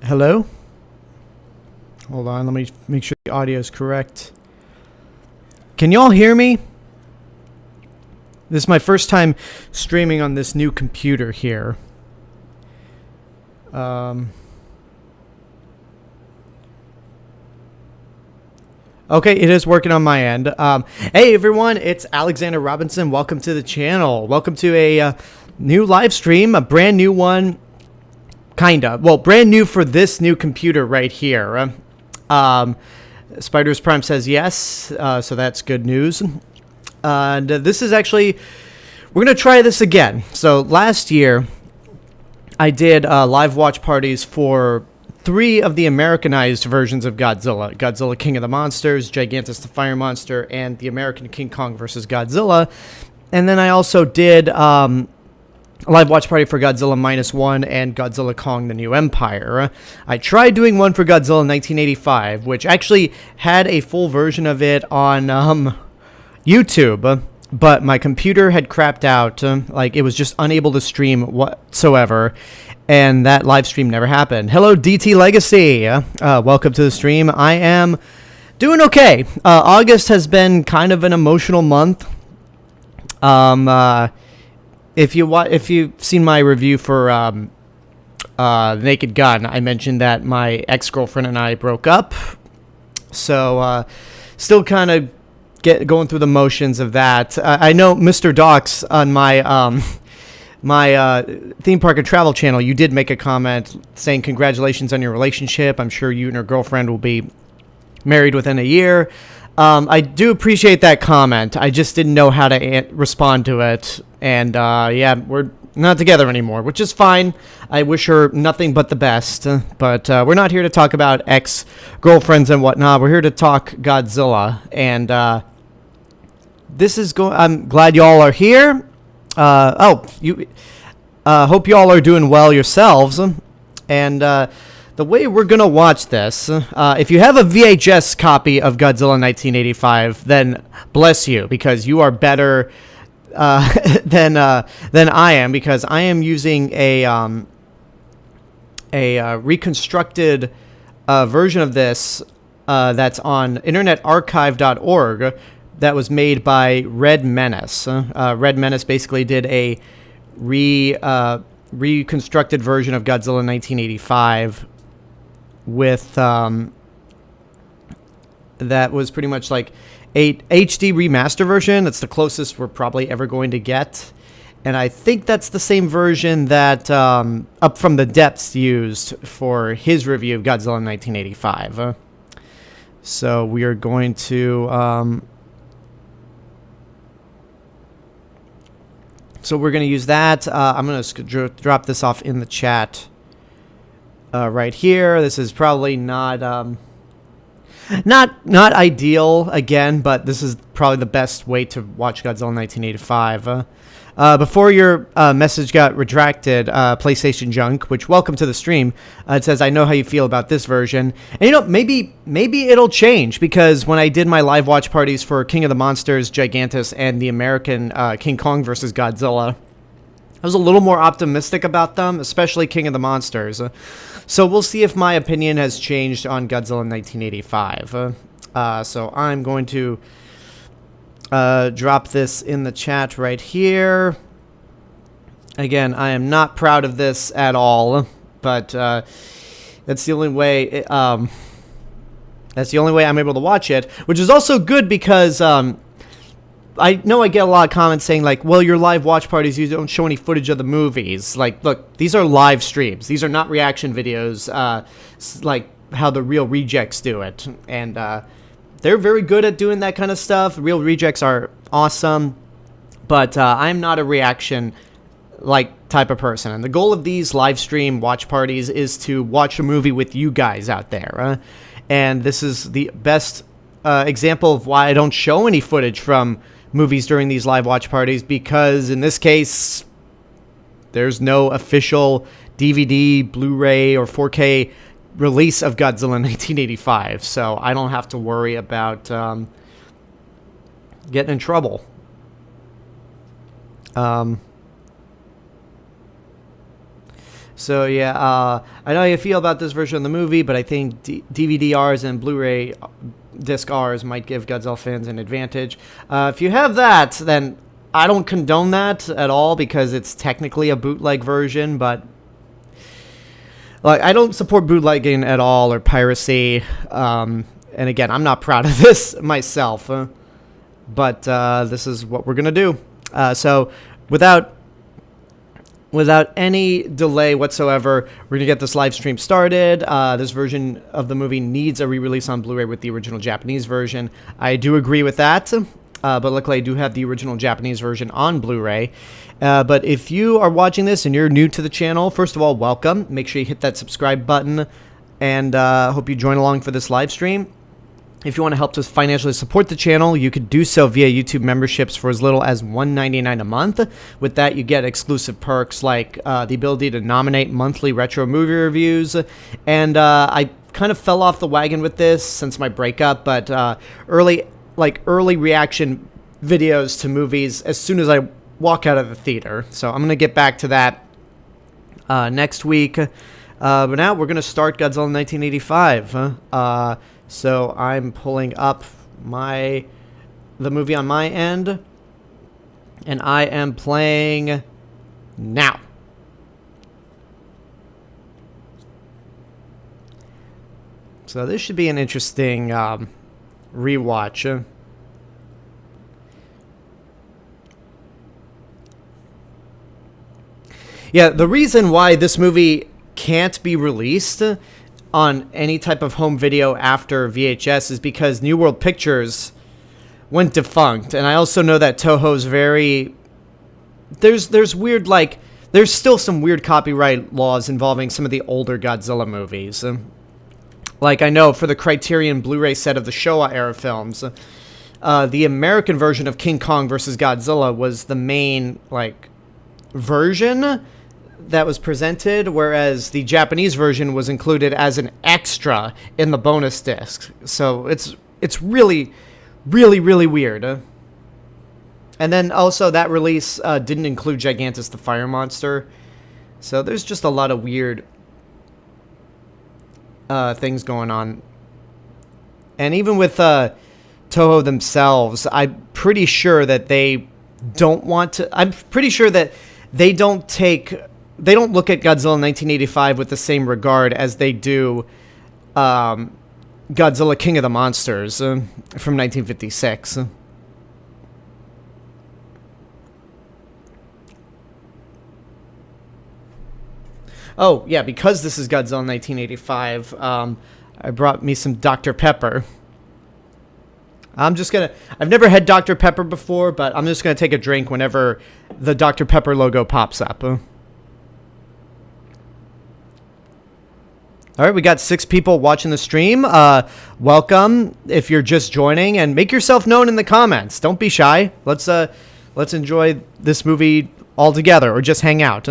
Hello? Hold on, let me make sure the audio is correct. Can y'all hear me? This is my first time streaming on this new computer here. Okay, it is working on my end. Hey everyone, it's Alexander Robinson. Welcome to the channel. Welcome to a new live stream, a brand new one. Kinda. Well, brand new for this new computer right here. Spiders Prime says yes, so that's good news. And this is actually, we're going to try this again. So last year, I did live watch parties for 3 of the Americanized versions of Godzilla. Godzilla King of the Monsters, Gigantus the Fire Monster, and the American King Kong vs. Godzilla. And then I also did a live watch party for Godzilla -1 and Godzilla Kong the New Empire. I tried doing one for Godzilla in 1985, which actually had a full version of it on YouTube, but my computer had crapped out. Like, it was just unable to stream whatsoever, and that live stream never happened. Hello, DT Legacy. Welcome to the stream. I am doing okay. August has been kind of an emotional month. If you've seen my review for Naked Gun, I mentioned that my ex-girlfriend and I broke up. So still kind of going through the motions of that. I know Mr. Docs on my my theme park and travel channel, you did make a comment saying congratulations on your relationship. I'm sure you and your girlfriend will be married within a year. I do appreciate that comment. I just didn't know how to respond to it. And, yeah, we're not together anymore, which is fine. I wish her nothing but the best. But we're not here to talk about ex-girlfriends and whatnot. We're here to talk Godzilla. And I'm glad y'all are here. Hope y'all are doing well yourselves. And the way we're going to watch this, if you have a VHS copy of Godzilla 1985, then bless you, because you are better than I am, because I am using a reconstructed version of this that's on internetarchive.org that was made by Red Menace. Red Menace basically did a reconstructed version of Godzilla 1985 with that was pretty much like a HD remaster version. That's the closest we're probably ever going to get, and I think that's the same version that Up From the Depths used for his review of Godzilla 1985. So we are going to use that. I'm going to drop this off in the chat right here. This is probably not ideal again, but this is probably the best way to watch Godzilla 1985. Before your message got retracted, PlayStation Junk, which welcome to the stream, it says, I know how you feel about this version. And you know, maybe it'll change, because when I did my live watch parties for King of the Monsters, Gigantus, and the American King Kong vs. Godzilla, I was a little more optimistic about them, especially King of the Monsters. So we'll see if my opinion has changed on Godzilla 1985. So I'm going to drop this in the chat right here. Again, I am not proud of this at all, but that's the only way. That's the only way I'm able to watch it, which is also good, because I know I get a lot of comments saying, like, well, your live watch parties, you don't show any footage of the movies. Like, look, these are live streams. These are not reaction videos, like how the Real Rejects do it. And they're very good at doing that kind of stuff. Real Rejects are awesome. But I'm not a reaction type of person. And the goal of these live stream watch parties is to watch a movie with you guys out there. And this is the best example of why I don't show any footage from movies during these live watch parties, because in this case there's no official DVD, Blu-ray, or 4K release of Godzilla 1985, so I don't have to worry about getting in trouble. So yeah, I know how you feel about this version of the movie, but I think DVD-Rs and Blu-ray disc Rs might give Godzilla fans an advantage. If you have that, then I don't condone that at all because it's technically a bootleg version, but like I don't support bootlegging at all or piracy. And again, I'm not proud of this myself, but this is what we're gonna do. So without any delay whatsoever, we're gonna get this live stream started. This version of the movie needs a re-release on Blu-ray with the original Japanese version. I do agree with that. But luckily I do have the original Japanese version on Blu-ray. But if you are watching this and you're new to the channel, first of all, welcome. Make sure you hit that subscribe button, and hope you join along for this live stream. If you want to help us financially support the channel, you could do so via YouTube memberships for as little as $1.99 a month. With that, you get exclusive perks like the ability to nominate monthly retro movie reviews. And I kind of fell off the wagon with this since my breakup, but early reaction videos to movies as soon as I walk out of the theater. So I'm going to get back to that next week. But now we're going to start Godzilla 1985. So I'm pulling up the movie on my end, and I am playing now. So this should be an interesting rewatch. Yeah, the reason why this movie can't be released on any type of home video after VHS is because New World Pictures went defunct, and I also know that Toho's very there's weird, like, there's still some weird copyright laws involving some of the older Godzilla movies. Like, I know for the Criterion Blu-ray set of the Showa era films, the American version of King Kong vs. Godzilla was the main, like, version that was presented, whereas the Japanese version was included as an extra in the bonus disc. So it's really, really, really weird. And then also that release didn't include Gigantus the Fire Monster. So there's just a lot of weird things going on. And even with Toho themselves, I'm pretty sure that they don't want to... I'm pretty sure that they don't look at Godzilla 1985 with the same regard as they do Godzilla King of the Monsters from 1956. Oh, yeah, because this is Godzilla 1985, I brought me some Dr. Pepper. I've never had Dr. Pepper before, but I'm just gonna take a drink whenever the Dr. Pepper logo pops up. All right, we got 6 people watching the stream. Welcome if you're just joining, and make yourself known in the comments. Don't be shy. Let's enjoy this movie all together, or just hang out.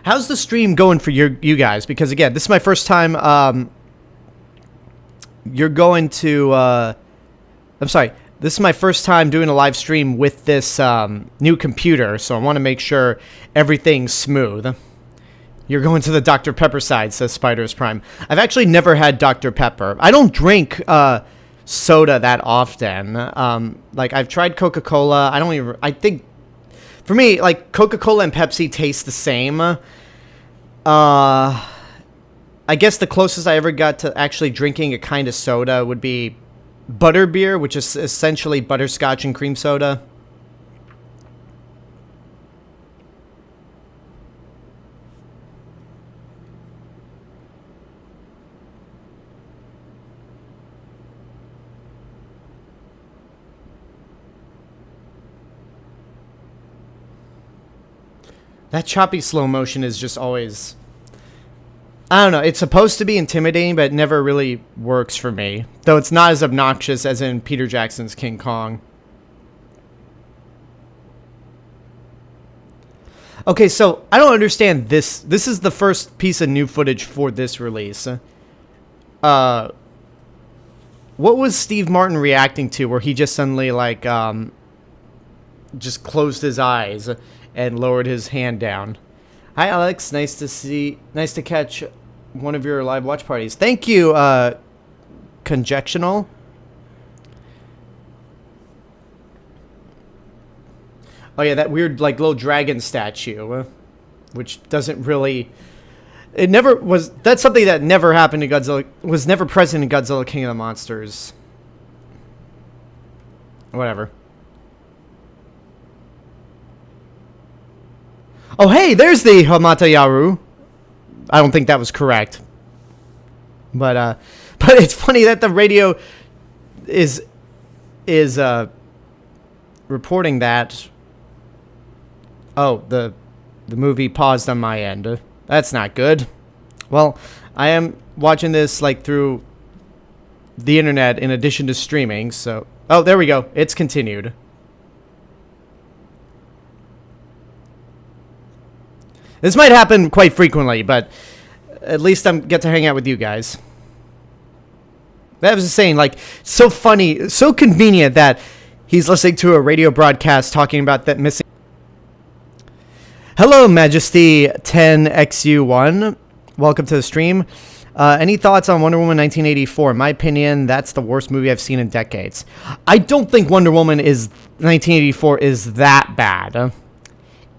How's the stream going for you guys? Because again, this is my first time. This is my first time doing a live stream with this new computer, so I want to make sure everything's smooth. You're going to the Dr. Pepper side, says Spiders Prime. I've actually never had Dr. Pepper. I don't drink soda that often. Like, I've tried Coca-Cola. I think, for me, like, Coca-Cola and Pepsi taste the same. I guess the closest I ever got to actually drinking a kind of soda would be butterbeer, which is essentially butterscotch and cream soda. That choppy slow motion is just always... I don't know, it's supposed to be intimidating, but it never really works for me. Though it's not as obnoxious as in Peter Jackson's King Kong. Okay, so I don't understand this. This is the first piece of new footage for this release. What was Steve Martin reacting to where he just suddenly, like, just closed his eyes and lowered his hand down? Hi, Alex. Nice to catch one of your live watch parties. Thank you, Conjectional. Oh yeah, that weird like little dragon statue, which doesn't really. It never was. That's something that never happened in Godzilla. Was never present in Godzilla King of the Monsters. Whatever. Oh hey, there's the Hamata Yaru. I don't think that was correct. But it's funny that the radio is reporting that. Oh, the movie paused on my end. That's not good. Well, I am watching this like through the internet in addition to streaming, so... Oh, there we go. It's continued. This might happen quite frequently, but at least I get to hang out with you guys. That was just saying, like, so funny, so convenient that he's listening to a radio broadcast talking about that missing... Hello, Majesty 10XU1. Welcome to the stream. Any thoughts on Wonder Woman 1984? In my opinion, that's the worst movie I've seen in decades. I don't think Wonder Woman 1984 is that bad.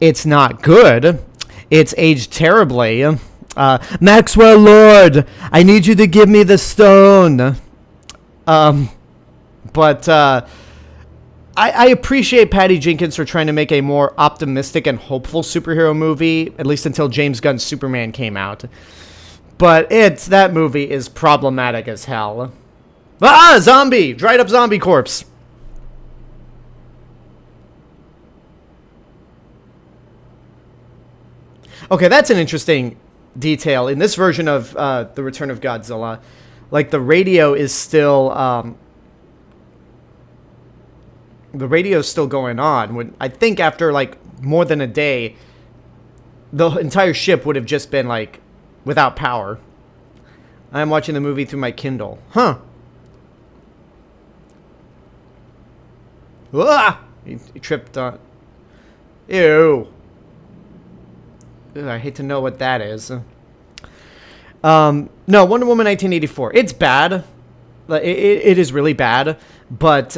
It's not good. It's aged terribly. Maxwell Lord, I need you to give me the stone. I appreciate Patty Jenkins for trying to make a more optimistic and hopeful superhero movie, at least until James Gunn's Superman came out. But that movie is problematic as hell. Ah, zombie! Dried up zombie corpse. Okay, that's an interesting detail. In this version of The Return of Godzilla, like the radio is still... the radio's still going on. When I think after like more than a day, the entire ship would have just been like without power. I'm watching the movie through my Kindle. Huh. Ah! He tripped on... Ew. Ugh, I hate to know what that is. No, Wonder Woman 1984. It's bad. It is really bad. But,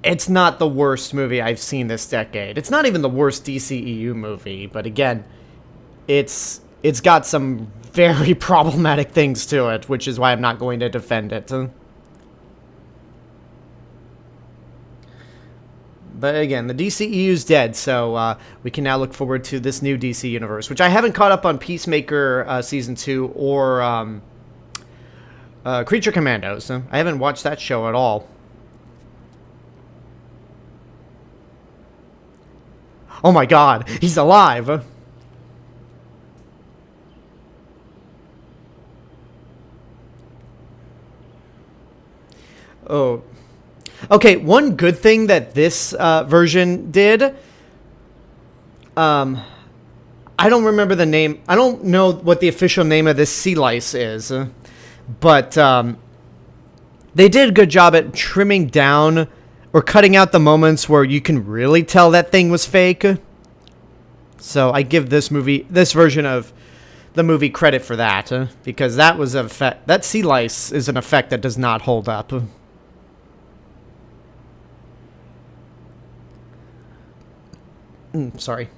it's not the worst movie I've seen this decade. It's not even the worst DCEU movie, but again, it's got some very problematic things to it, which is why I'm not going to defend it. But again, the DCEU's dead, so we can now look forward to this new DC universe, which I haven't caught up on Peacemaker Season 2 or Creature Commandos. I haven't watched that show at all. Oh my god, he's alive! Oh. Okay, one good thing that this version did... I don't remember the name. I don't know what the official name of this sea lice is. But they did a good job at trimming down... or cutting out the moments where you can really tell that thing was fake. So I give this version of the movie credit for that, because that was an effect. That sea lice is an effect that does not hold up. Sorry.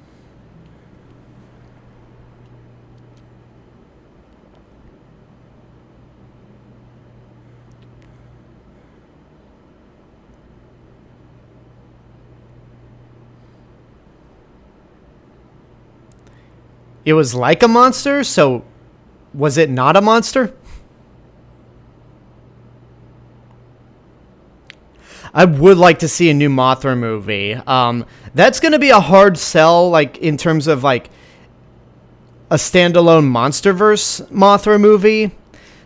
It was like a monster, so was it not a monster? I would like to see a new Mothra movie. That's going to be a hard sell, like, in terms of, like, a standalone MonsterVerse Mothra movie.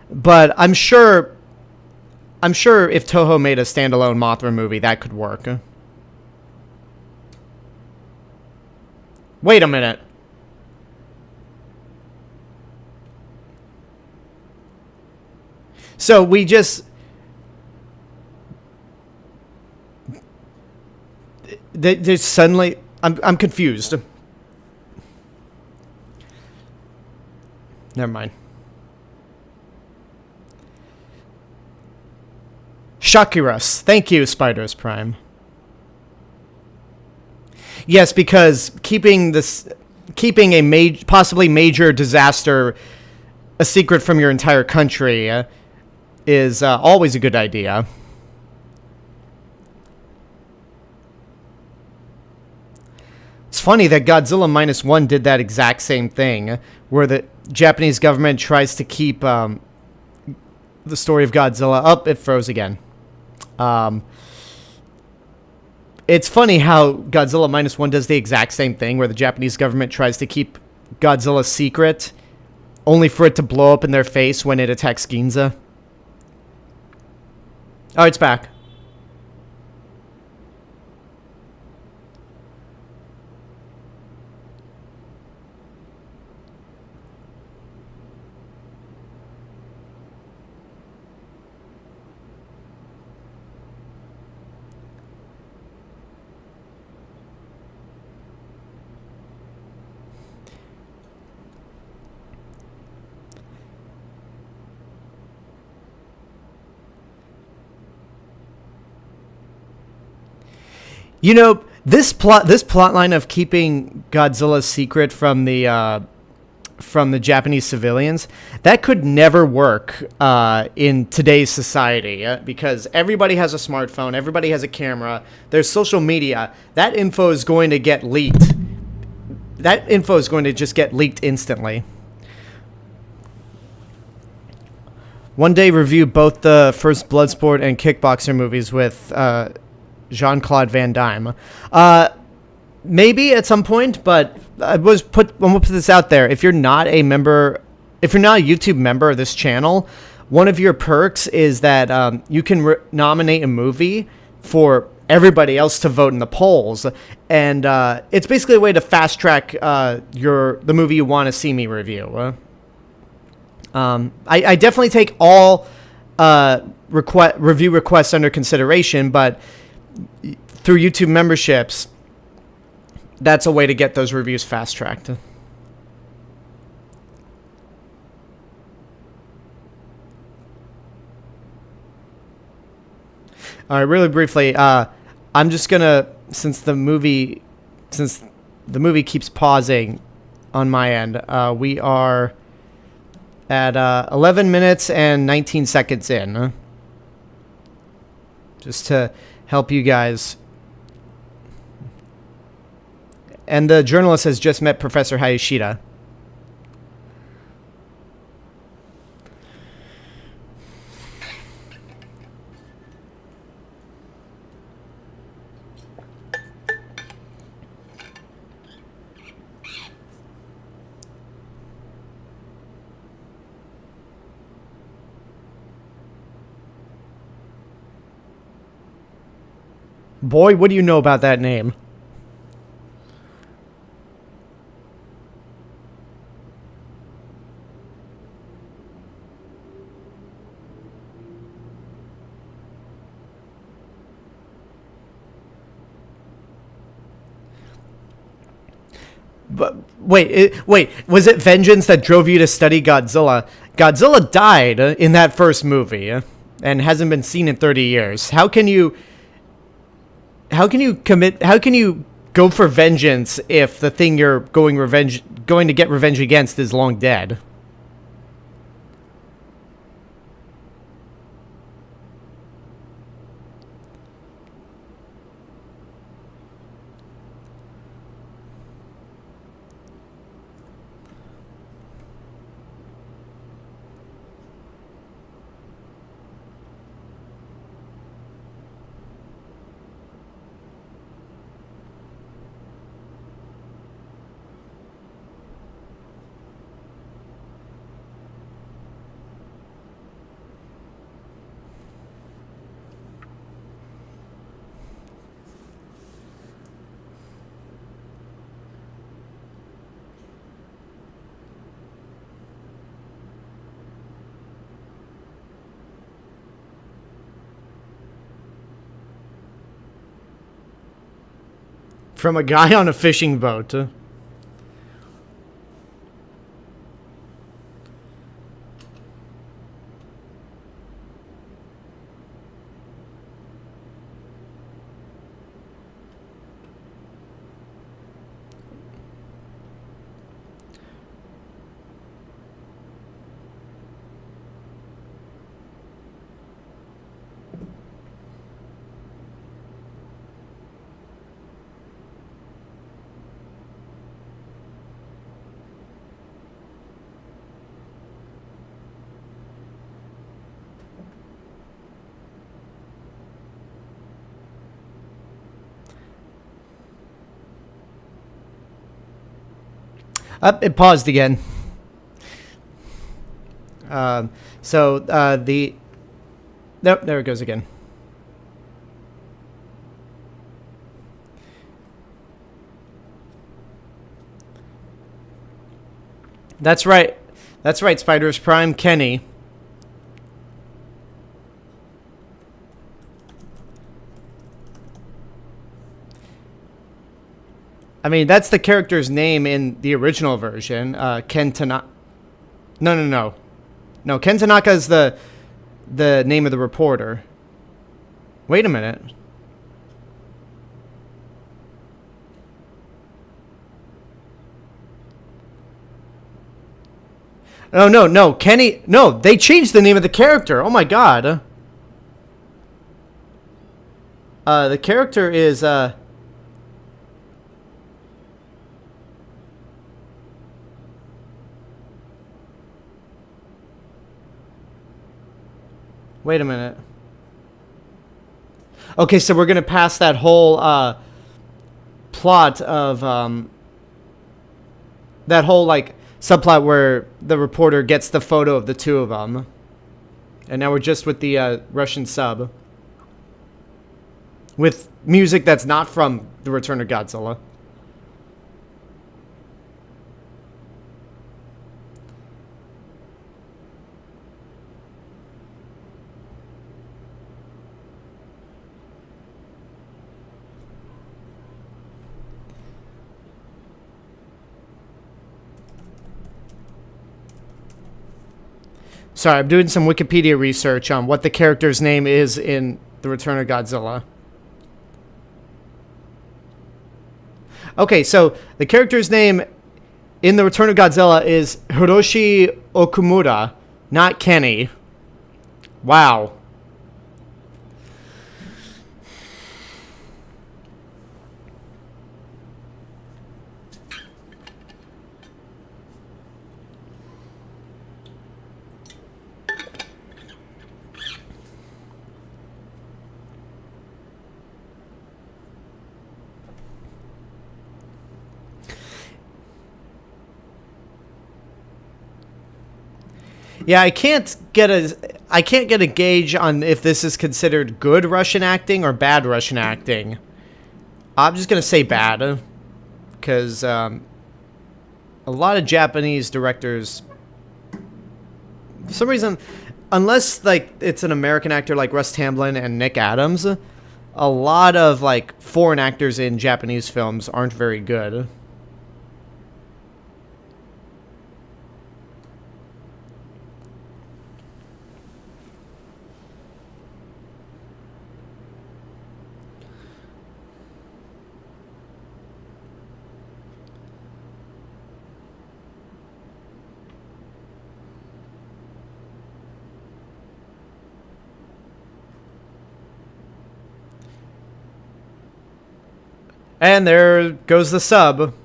But I'm sure if Toho made a standalone Mothra movie, that could work. Wait a minute. So we just... There's suddenly... I'm confused. Never mind. Shakiras. Thank you, Spiders Prime. Yes, because keeping a possibly major disaster a secret from your entire country is always a good idea. It's funny that Godzilla -1 did that exact same thing, where the Japanese government tries to keep the story of Godzilla up. It froze again. It's funny how Godzilla -1 does the exact same thing, where the Japanese government tries to keep Godzilla secret, only for it to blow up in their face when it attacks Ginza. Oh, it's back. You know, this plot line of keeping Godzilla's secret from the Japanese civilians, that could never work in today's society, because everybody has a smartphone, everybody has a camera, there's social media. That info is going to get leaked. That info is going to just get leaked instantly. One day review both the first Bloodsport and Kickboxer movies with Jean-Claude Van Damme. Maybe at some point, but I'm gonna put this out there. If you're not a YouTube member of this channel, one of your perks is that you can nominate a movie for everybody else to vote in the polls, and it's basically a way to fast track the movie you want to see me review. I definitely take all review requests under consideration, but through YouTube memberships, that's a way to get those reviews fast-tracked. All right, really briefly, I'm just gonna, since the movie keeps pausing on my end, we are at 11 minutes and 19 seconds in. Just to help you guys. And the journalist has just met Professor Hayashida. Boy, what do you know about that name? But wait, was it vengeance that drove you to study Godzilla? Godzilla died in that first movie and hasn't been seen in 30 years. How can you go for vengeance if the thing you're going to get revenge against is long dead? From a guy on a fishing boat. It paused again. Nope, there it goes again. That's right. That's right, Spiders Prime Kenny. I mean, that's the character's name in the original version. Ken Tanaka. No. No, Ken Tanaka is the name of the reporter. Wait a minute. Oh, no. Kenny. No, they changed the name of the character. Oh, my God. The character is... Wait a minute. Okay, so we're going to pass that whole plot of... that whole, like, subplot where the reporter gets the photo of the two of them. And now we're just with the Russian sub. With music that's not from The Return of Godzilla. Sorry, I'm doing some Wikipedia research on what the character's name is in The Return of Godzilla. Okay, so the character's name in The Return of Godzilla is Hiroshi Okumura, not Kenny. Wow. Yeah, I can't get a gauge on if this is considered good Russian acting or bad Russian acting. I'm just gonna say bad, because a lot of Japanese directors, for some reason, unless like it's an American actor like Russ Tamblyn and Nick Adams, a lot of like foreign actors in Japanese films aren't very good. And there goes the sub.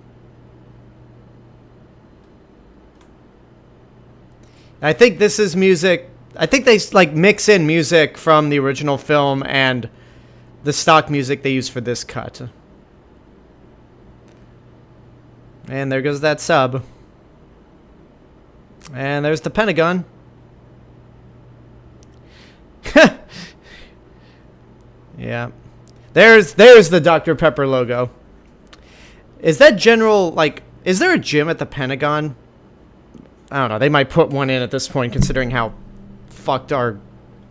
I think this is music. I think they like mix in music from the original film and the stock music they use for this cut. And there goes that sub. And there's the Pentagon. Yeah. There's the Dr. Pepper logo. Is that general, like, is there a gym at the Pentagon? I don't know. They might put one in at this point, considering how fucked our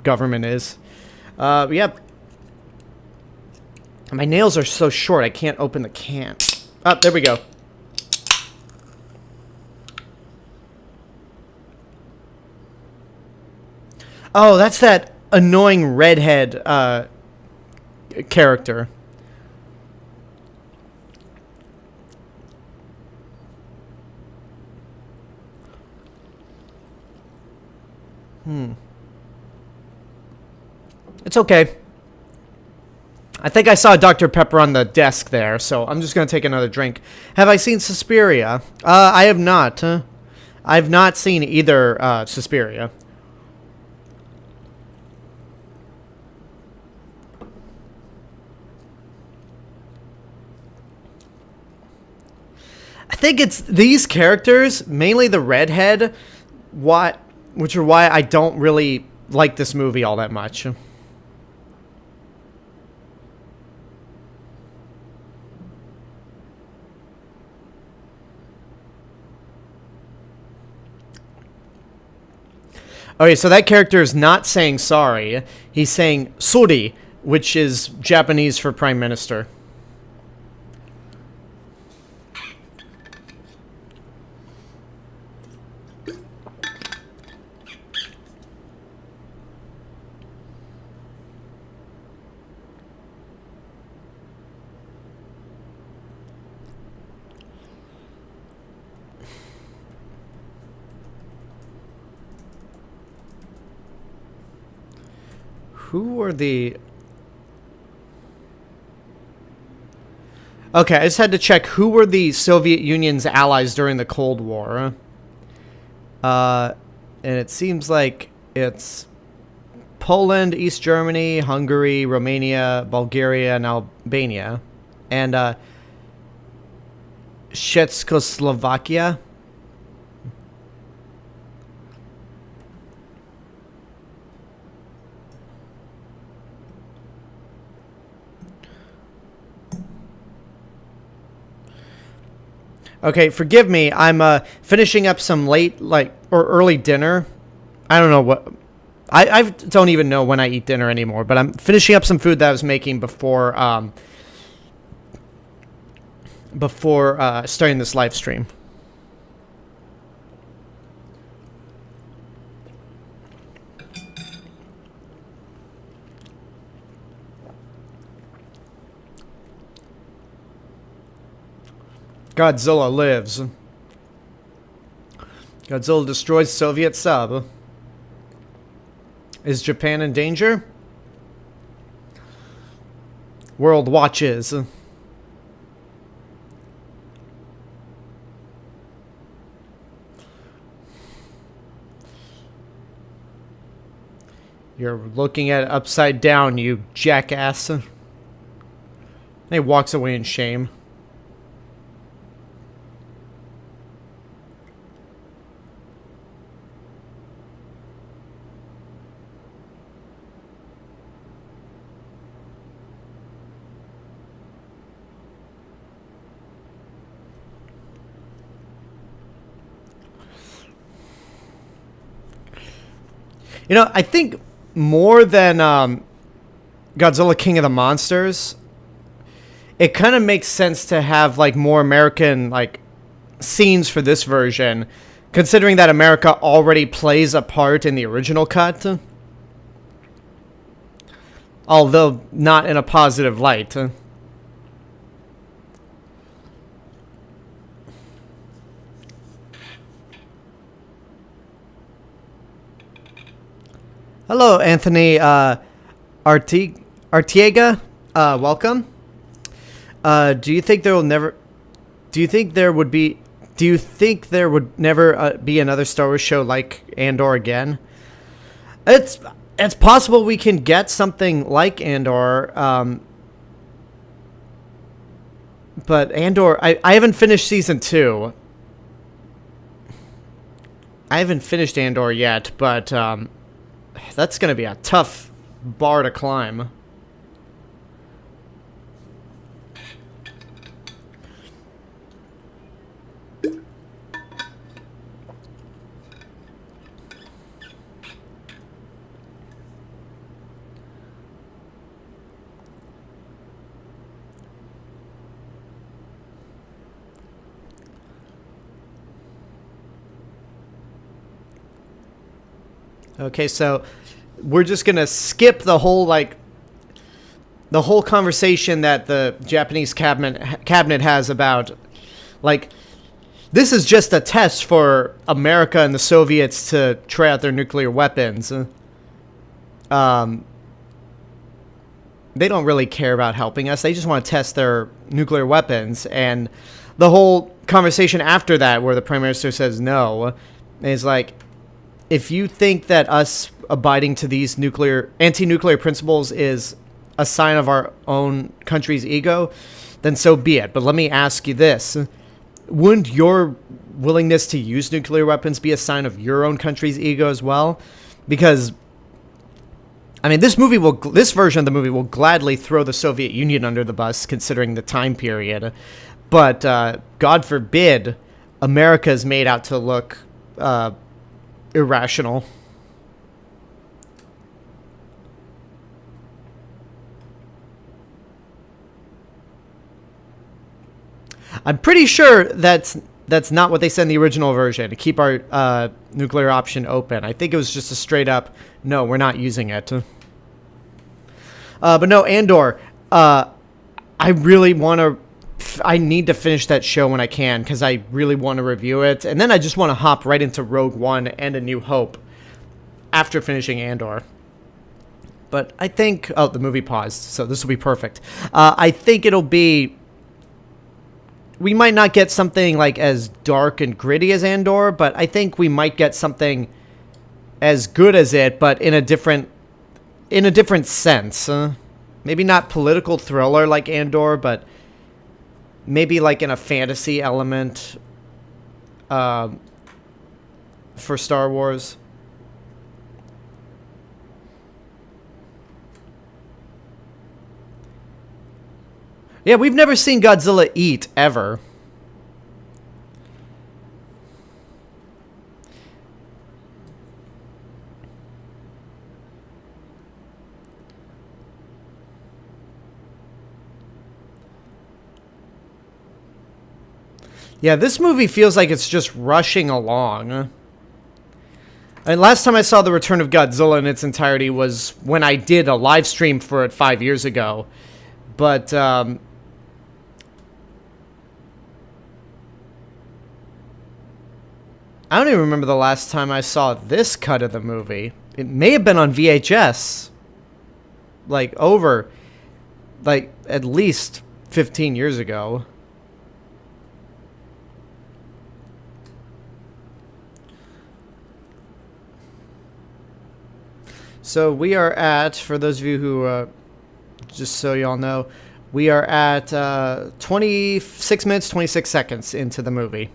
government is. Yep. My nails are so short, I can't open the can. Oh, there we go. Oh, that's that annoying redhead character. It's okay. I think I saw Dr. Pepper on the desk there, so I'm just going to take another drink. Have I seen Suspiria? I have not. I've not seen either Suspiria. I think it's these characters, mainly the redhead, which are why I don't really like this movie all that much. Okay, so that character is not saying sorry. He's saying sori, which is Japanese for Prime Minister. Who are the... Okay, I just had to check who were the Soviet Union's allies during the Cold War. And it seems like it's Poland, East Germany, Hungary, Romania, Bulgaria, and Albania. And Czechoslovakia. Okay, forgive me. I'm finishing up some late, or early dinner. I don't know what... I don't even know when I eat dinner anymore, but I'm finishing up some food that I was making before starting this live stream. Godzilla lives. Godzilla destroys Soviet sub. Is Japan in danger? World watches. You're looking at it upside down, you jackass. And he walks away in shame. You know, I think more than Godzilla King of the Monsters, it kind of makes sense to have like more American like scenes for this version, considering that America already plays a part in the original cut. Although not in a positive light. Hello, Anthony Artiega. Welcome. Do you think there would never be another Star Wars show like Andor again? It's possible we can get something like Andor. But Andor, I haven't finished season 2. I haven't finished Andor yet, but that's going to be a tough bar to climb. Okay, so we're just gonna skip the whole conversation that the Japanese cabinet has about, like, this is just a test for America and the Soviets to try out their nuclear weapons. They don't really care about helping us. They just want to test their nuclear weapons. And the whole conversation after that, where the Prime Minister says no, is like, if you think that us abiding to these anti-nuclear principles is a sign of our own country's ego, then so be it. But let me ask you this. Wouldn't your willingness to use nuclear weapons be a sign of your own country's ego as well? Because, I mean, this version of the movie will gladly throw the Soviet Union under the bus, considering the time period. But, God forbid, America is made out to look irrational. I'm pretty sure that's not what they said in the original version, to keep our nuclear option open. I think it was just a straight up, no, we're not using it. But no, Andor, I need to finish that show when I can, because I really want to review it. And then I just want to hop right into Rogue One and A New Hope after finishing Andor. But I think... Oh, the movie paused, so this will be perfect. I think it'll be... We might not get something like as dark and gritty as Andor, but I think we might get something as good as it, but in a different sense. Maybe not political thriller like Andor, but maybe like in a fantasy element for Star Wars. Yeah, we've never seen Godzilla eat, ever. Yeah, this movie feels like it's just rushing along. And last time I saw The Return of Godzilla in its entirety was when I did a live stream for it 5 years ago. But, I don't even remember the last time I saw this cut of the movie. It may have been on VHS. At least 15 years ago. So we are at, for those of you who, just so y'all know, we are at 26 minutes, 26 seconds into the movie.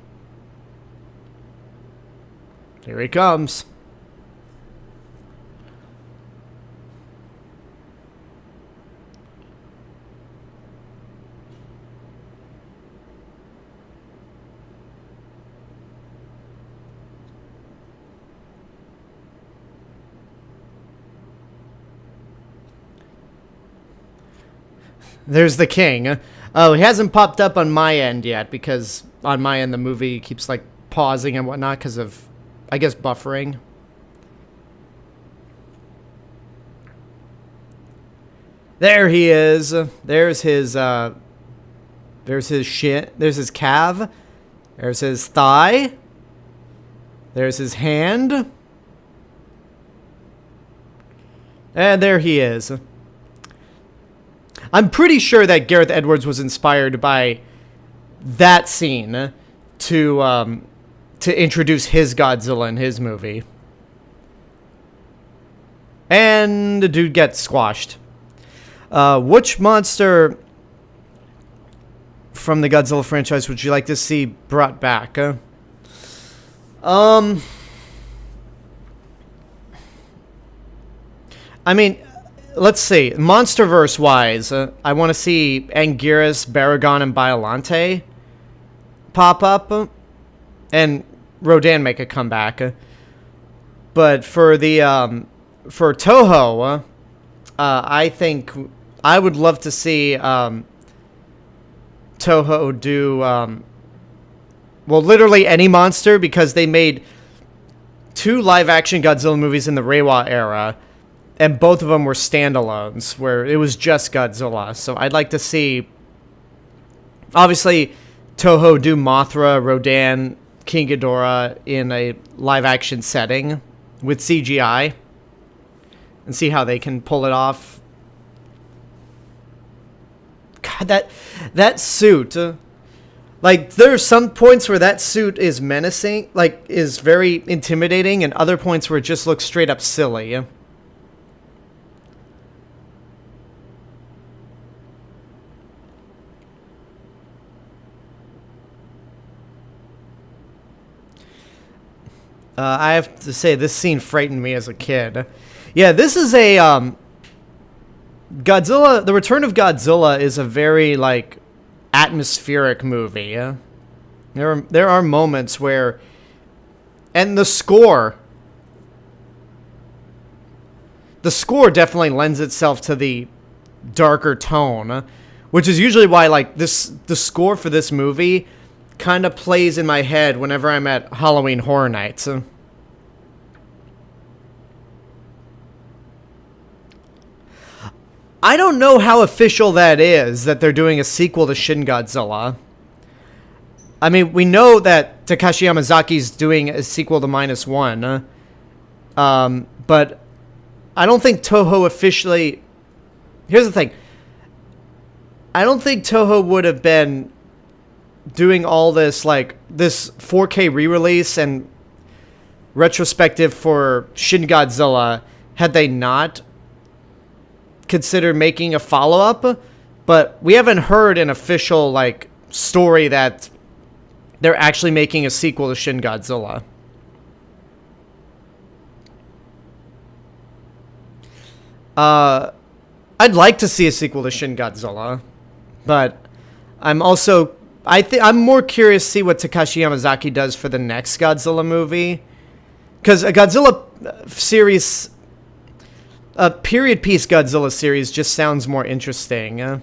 Here he comes. There's the king. Oh, he hasn't popped up on my end yet, because on my end the movie keeps like pausing and whatnot because of, I guess, buffering. There he is. There's his shit. There's his calf. There's his thigh. There's his hand. And there he is. I'm pretty sure that Gareth Edwards was inspired by that scene to introduce his Godzilla in his movie. And the dude gets squashed. Which monster from the Godzilla franchise would you like to see brought back? I mean, let's see. Monsterverse-wise, I want to see Anguirus, Baragon, and Biollante pop up. And Rodan make a comeback. But for the for Toho, I think I would love to see Toho do well, literally any monster, because they made two live-action Godzilla movies in the Reiwa era, and both of them were standalones, where it was just Godzilla. So I'd like to see, obviously, Toho do Mothra, Rodan, King Ghidorah in a live-action setting with CGI, and see how they can pull it off. God, that suit... like, there are some points where that suit is menacing, like, is very intimidating, and other points where it just looks straight up silly. I have to say, this scene frightened me as a kid. Yeah, this is a, Godzilla, The Return of Godzilla is a very, like, atmospheric movie. There are moments where, and the score definitely lends itself to the darker tone, which is usually why, like, the score for this movie kind of plays in my head whenever I'm at Halloween Horror Nights. I don't know how official that is, that they're doing a sequel to Shin Godzilla. I mean, we know that Takashi Yamazaki's doing a sequel to -1. But I don't think Toho officially... Here's the thing. I don't think Toho would have been doing all this, like, this 4K re-release and retrospective for Shin Godzilla had they not considered making a follow-up. But we haven't heard an official, like, story that they're actually making a sequel to Shin Godzilla. I'd like to see a sequel to Shin Godzilla, but I'm more curious to see what Takashi Yamazaki does for the next Godzilla movie, because a Godzilla series, a period piece Godzilla series, just sounds more interesting.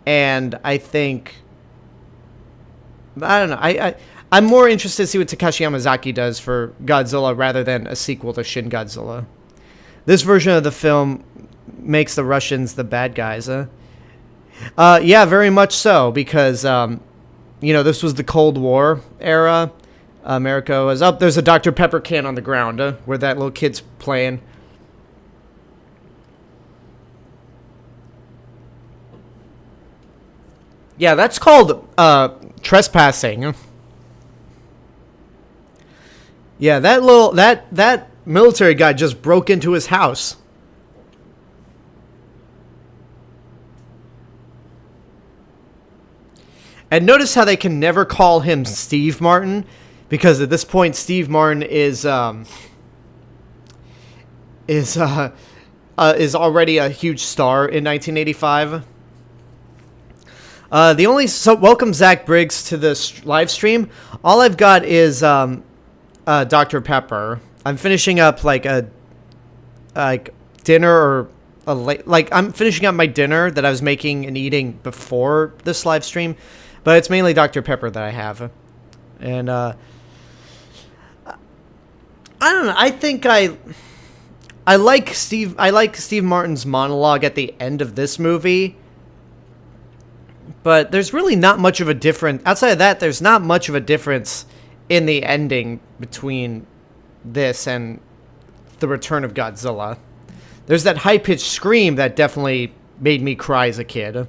And I think, I don't know, I'm more interested to see what Takashi Yamazaki does for Godzilla rather than a sequel to Shin Godzilla. This version of the film makes the Russians the bad guys. Yeah, very much so, because, this was the Cold War era. America was up. There's a Dr. Pepper can on the ground where that little kid's playing. Yeah, that's called trespassing. Yeah, that military guy just broke into his house. And notice how they can never call him Steve Martin, because at this point Steve Martin is already a huge star in 1985. Welcome Zach Briggs to this live stream. All I've got is Dr. Pepper. I'm finishing up dinner, or I'm finishing up my dinner that I was making and eating before this live stream, but it's mainly Dr. Pepper that I have. And I don't know. I think I like Steve Martin's monologue at the end of this movie. But there's really not much of a difference. Outside of that, there's not much of a difference in the ending between this and The Return of Godzilla. There's that high-pitched scream that definitely made me cry as a kid.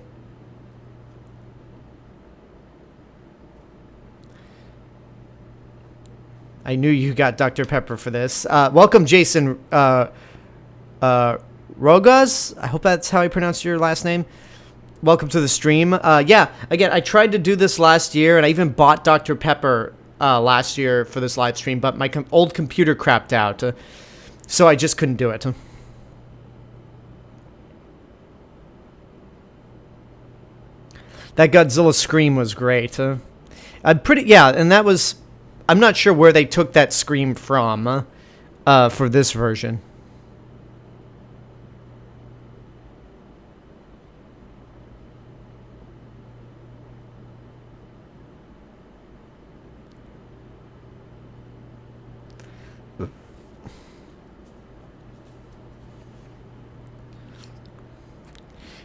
I knew you got Dr. Pepper for this. Welcome, Jason Rogas. I hope that's how I pronounce your last name. Welcome to the stream. Yeah, again, I tried to do this last year, and I even bought Dr. Pepper last year for this live stream, but my old computer crapped out, so I just couldn't do it. That Godzilla scream was great. And that was... I'm not sure where they took that scream from for this version.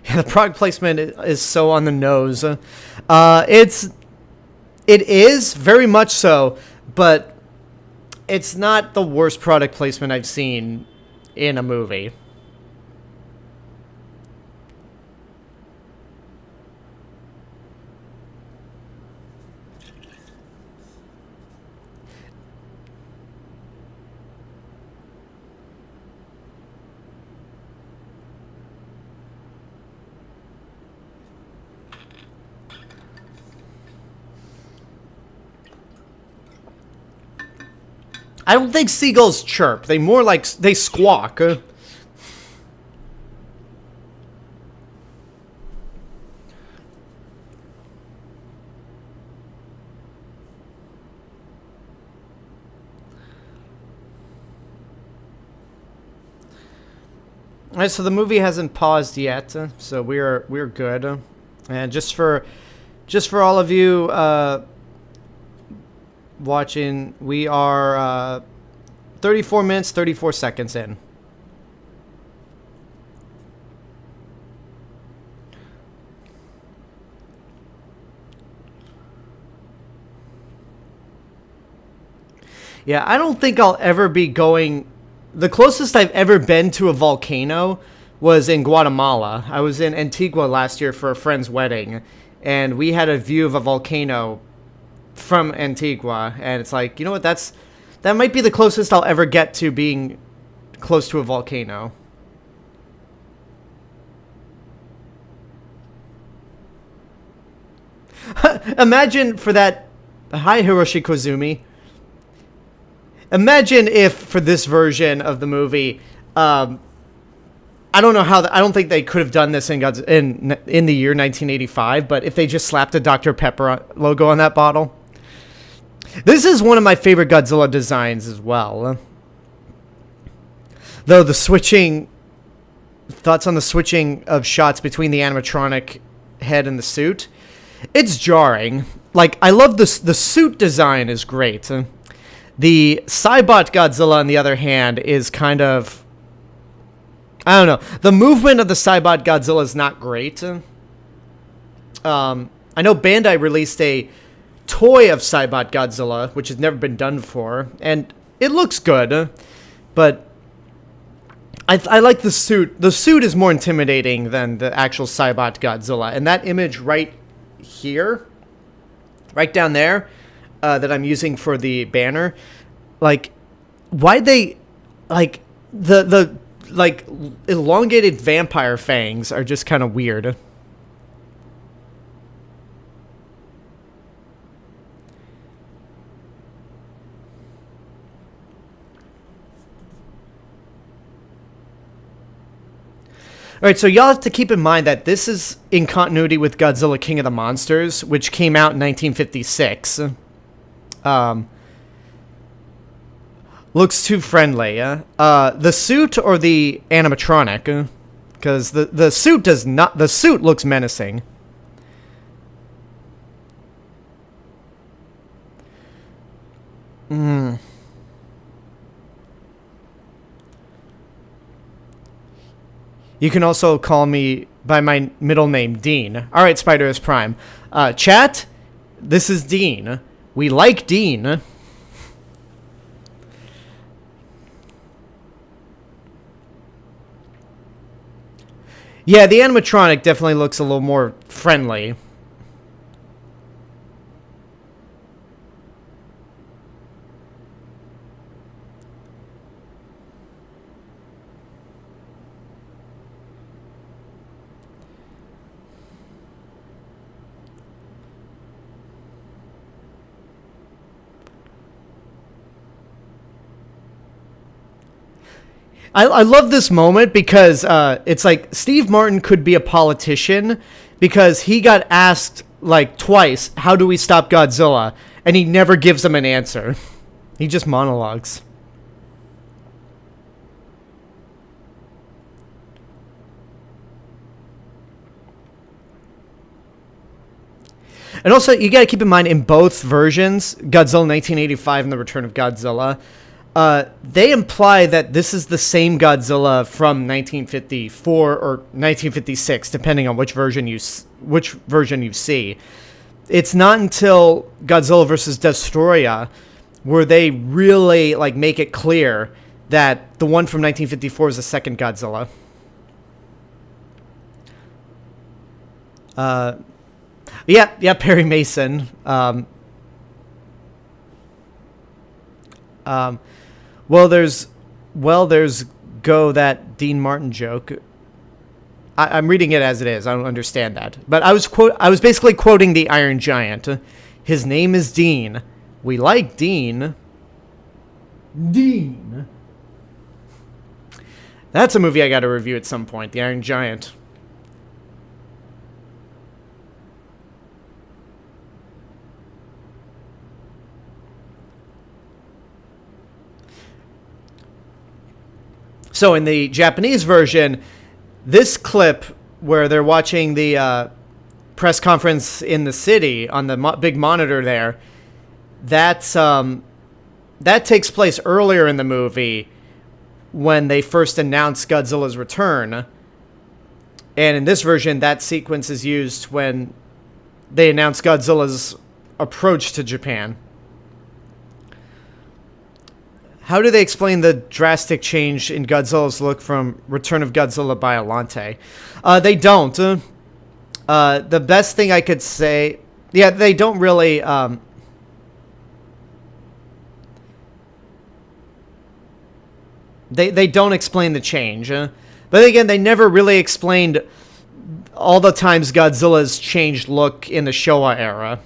Yeah, the product placement is so on the nose. It is very much so, but it's not the worst product placement I've seen in a movie. I don't think seagulls chirp. They more like they squawk. All right, so the movie hasn't paused yet, so we're good. And just for all of you watching, we are 34 minutes 34 seconds in. Yeah, I don't think I'll ever be going. The closest I've ever been to a volcano was in Guatemala. I was in Antigua last year for a friend's wedding, and we had a view of a volcano from Antigua, and it's like, you know what, that might be the closest I'll ever get to being close to a volcano. Imagine for that. Hi, Hiroshi Kozumi. Imagine if for this version of the movie, I don't know how. I don't think they could have done this in the year 1985. But if they just slapped a Dr. Pepper logo on that bottle, this is one of my favorite Godzilla designs as well. Though the switching thoughts on the switching of shots between the animatronic head and the suit, it's jarring. Like, I love this. The suit design is great. The Cybot Godzilla, on the other hand, is kind of, I don't know. The movement of the Cybot Godzilla is not great. I know Bandai released a toy of Cybot Godzilla, which has never been done before, and it looks good, but I like the suit. The suit is more intimidating than the actual Cybot Godzilla, and that image right here, right down there, that I'm using for the banner, like, why they, like, the like elongated vampire fangs are just kind of weird. Alright, so y'all have to keep in mind that this is in continuity with Godzilla King of the Monsters, which came out in 1956. Looks too friendly. The suit or the animatronic? Because the suit does not. The suit looks menacing. You can also call me by my middle name, Dean. Alright, Spider is Prime. Chat, this is Dean. We like Dean. Yeah, the animatronic definitely looks a little more friendly. I love this moment because it's like Steve Martin could be a politician because he got asked like twice, how do we stop Godzilla? And he never gives them an answer. He just monologues. And also, you got to keep in mind, in both versions, Godzilla 1985 and The Return of Godzilla, they imply that this is the same Godzilla from 1954 or 1956, depending on which version you see. It's not until Godzilla vs. Destoroyah where they really like make it clear that the one from 1954 is the second Godzilla. Perry Mason. There's go that Dean Martin joke. I'm reading it as it is. I don't understand that. But I was basically quoting the Iron Giant. His name is Dean. We like Dean. Dean. That's a movie I got to review at some point. The Iron Giant. So in the Japanese version, this clip where they're watching the press conference in the city on the big monitor there, that takes place earlier in the movie when they first announced Godzilla's return. And in this version, that sequence is used when they announce Godzilla's approach to Japan. How do they explain the drastic change in Godzilla's look from Return of Godzilla Biollante? They don't. The best thing I could say... Yeah, they don't really... They don't explain the change. But again, they never really explained all the times Godzilla's changed look in the Showa era.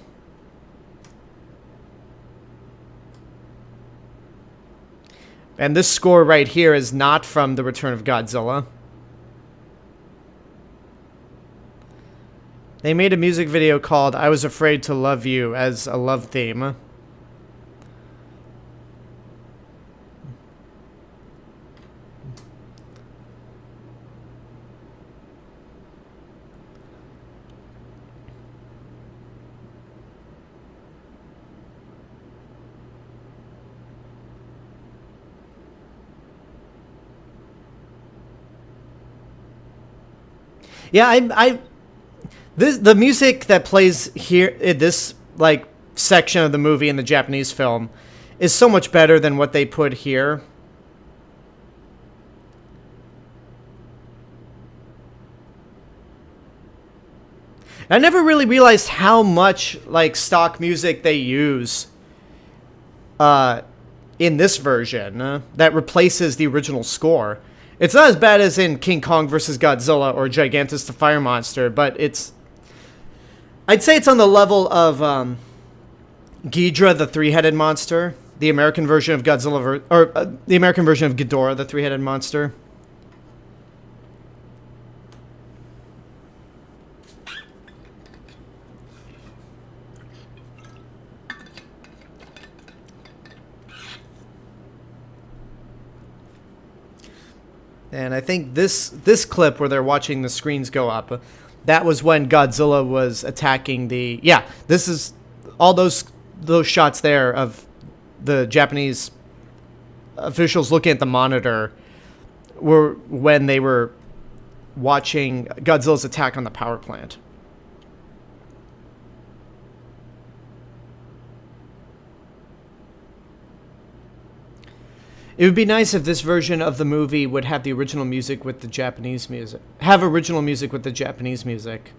And this score right here is not from The Return of Godzilla. They made a music video called I Was Afraid to Love You as a love theme. Yeah, the music that plays here in this like section of the movie in the Japanese film is so much better than what they put here. I never really realized how much like stock music they use in this version that replaces the original score. It's not as bad as in King Kong vs. Godzilla or Gigantus the Fire Monster, but I'd say it's on the level of Ghidorah the Three-Headed Monster, the American version of Godzilla, the American version of Ghidorah the Three-Headed Monster. And I think this clip where they're watching the screens go up, that was when Godzilla was attacking the... Yeah, this is all those shots there of the Japanese officials looking at the monitor were when they were watching Godzilla's attack on the power plant. It would be nice if this version of the movie would have the original music with the Japanese music. Have original music with the Japanese music.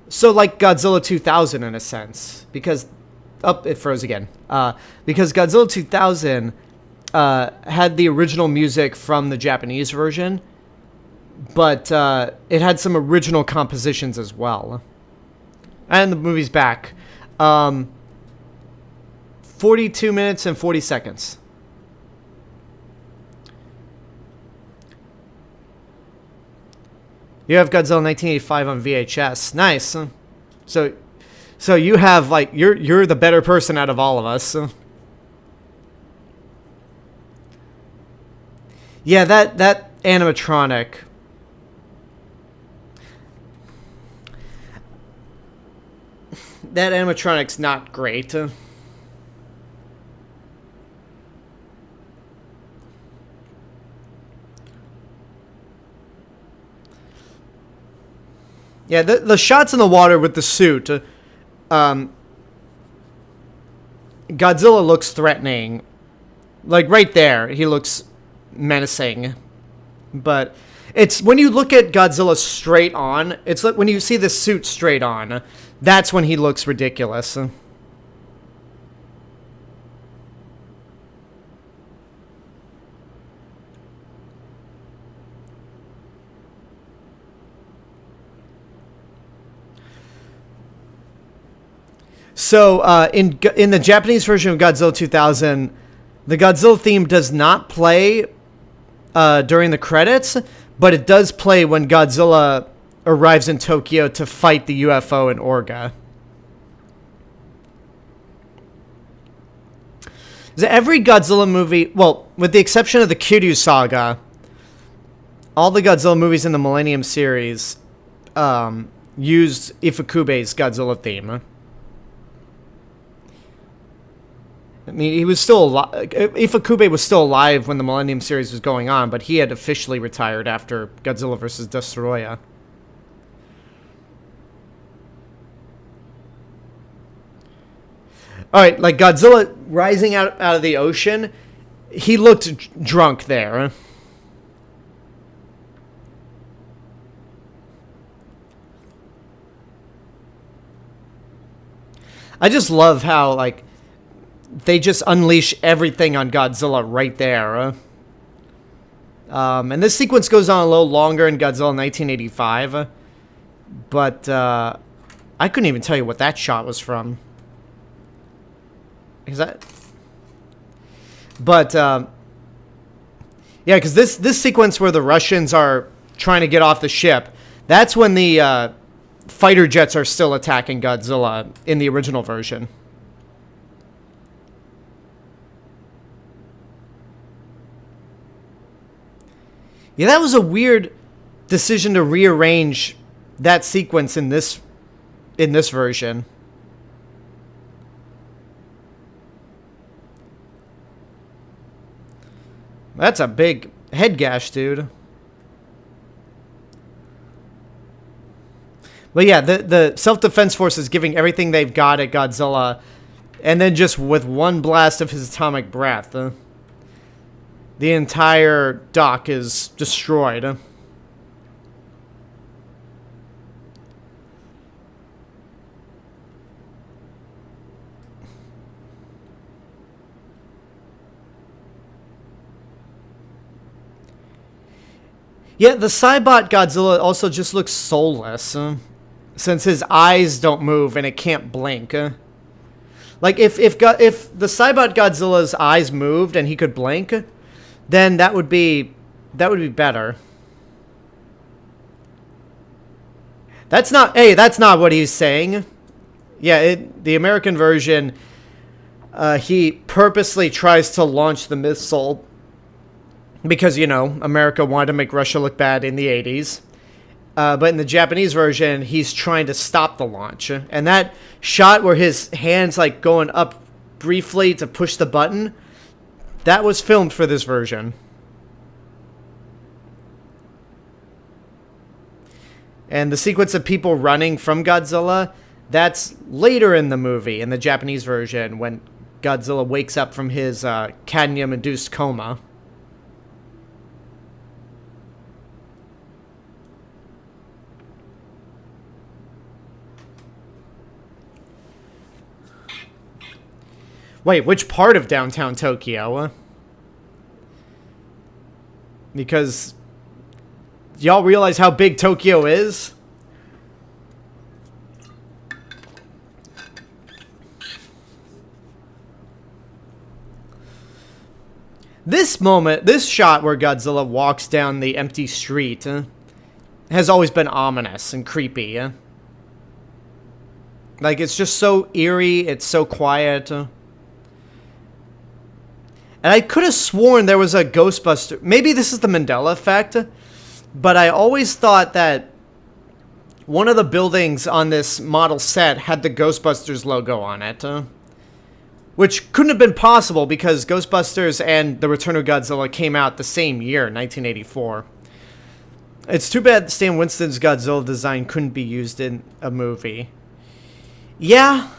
So like Godzilla 2000 in a sense. Because... Oh, it froze again. Because Godzilla 2000 had the original music from the Japanese version. But it had some original compositions as well. And the movie's back. 42 minutes and 40 seconds. You have Godzilla 1985 on VHS. Nice. So you have like you're the better person out of all of us. Yeah, that animatronic. That animatronic's not great. Yeah, the shots in the water with the suit. Godzilla looks threatening. Like, right there, he looks menacing. But it's when you look at Godzilla straight on, it's like when you see the suit straight on, that's when he looks ridiculous. So, in the Japanese version of Godzilla 2000, the Godzilla theme does not play during the credits, but it does play when Godzilla arrives in Tokyo to fight the UFO in Orga. So every Godzilla movie, well, with the exception of the Kiryu Saga, all the Godzilla movies in the Millennium series used Ifukube's Godzilla theme. I mean, he was still alive. Ifukube was still alive when the Millennium series was going on, but he had officially retired after Godzilla vs. Destoroyah. Alright, like Godzilla rising out of the ocean, he looked drunk there. I just love how, like, they just unleash everything on Godzilla right there. And this sequence goes on a little longer in Godzilla 1985. But I couldn't even tell you what that shot was from. Is that? But yeah, because this sequence where the Russians are trying to get off the ship, that's when the fighter jets are still attacking Godzilla in the original version. Yeah, that was a weird decision to rearrange that sequence in this version. That's a big head gash, dude. But yeah, the self-defense force is giving everything they've got at Godzilla, and then just with one blast of his atomic breath, the entire dock is destroyed. Yeah, the Cybot Godzilla also just looks soulless, since his eyes don't move and it can't blink. Like, if the Cybot Godzilla's eyes moved and he could blink, then that would be better. That's not what he's saying. Yeah, the American version, he purposely tries to launch the missile because, you know, America wanted to make Russia look bad in the 80s. But in the Japanese version, he's trying to stop the launch. And that shot where his hand's like going up briefly to push the button, that was filmed for this version. And the sequence of people running from Godzilla, that's later in the movie, in the Japanese version, when Godzilla wakes up from his cadmium-induced coma. Wait, which part of downtown Tokyo? Because y'all realize how big Tokyo is? This moment, this shot where Godzilla walks down the empty street has always been ominous and creepy. Like, it's just so eerie, it's so quiet. And I could have sworn there was a Ghostbuster. Maybe this is the Mandela effect, but I always thought that one of the buildings on this model set had the Ghostbusters logo on it. Which couldn't have been possible because Ghostbusters and The Return of Godzilla came out the same year, 1984. It's too bad Stan Winston's Godzilla design couldn't be used in a movie. Yeah.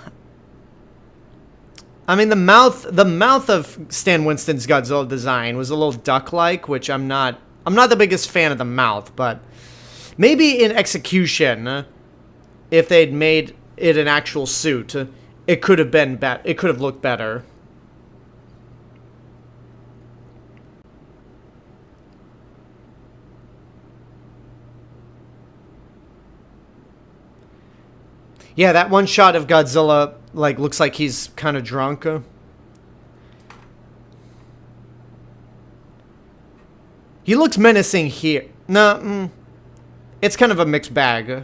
I mean, the mouth of Stan Winston's Godzilla design was a little duck-like, which I'm not the biggest fan of the mouth, but maybe in execution, if they'd made it an actual suit, it could have been it could have looked better. Yeah, that one shot of Godzilla, like, looks like he's kind of drunk. He looks menacing here. No, it's kind of a mixed bag.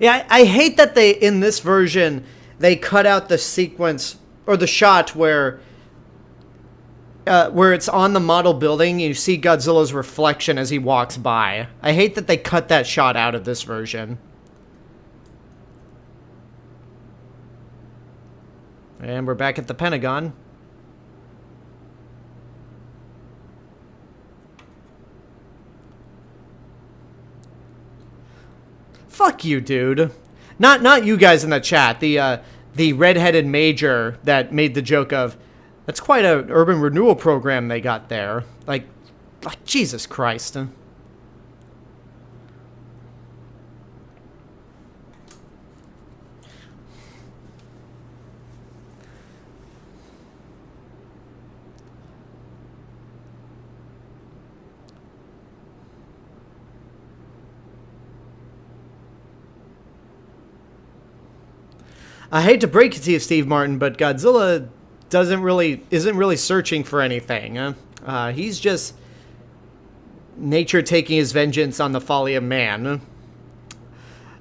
Yeah, I hate that in this version, they cut out the sequence or the shot where it's on the model building and you see Godzilla's reflection as he walks by. I hate that they cut that shot out of this version. And we're back at the Pentagon. Fuck you, dude. Not you guys in the chat. The redheaded major that made the joke of, that's quite an urban renewal program they got there. Like Jesus Christ. I hate to break it to you, Steve Martin, but Godzilla isn't really searching for anything. He's just nature taking his vengeance on the folly of man.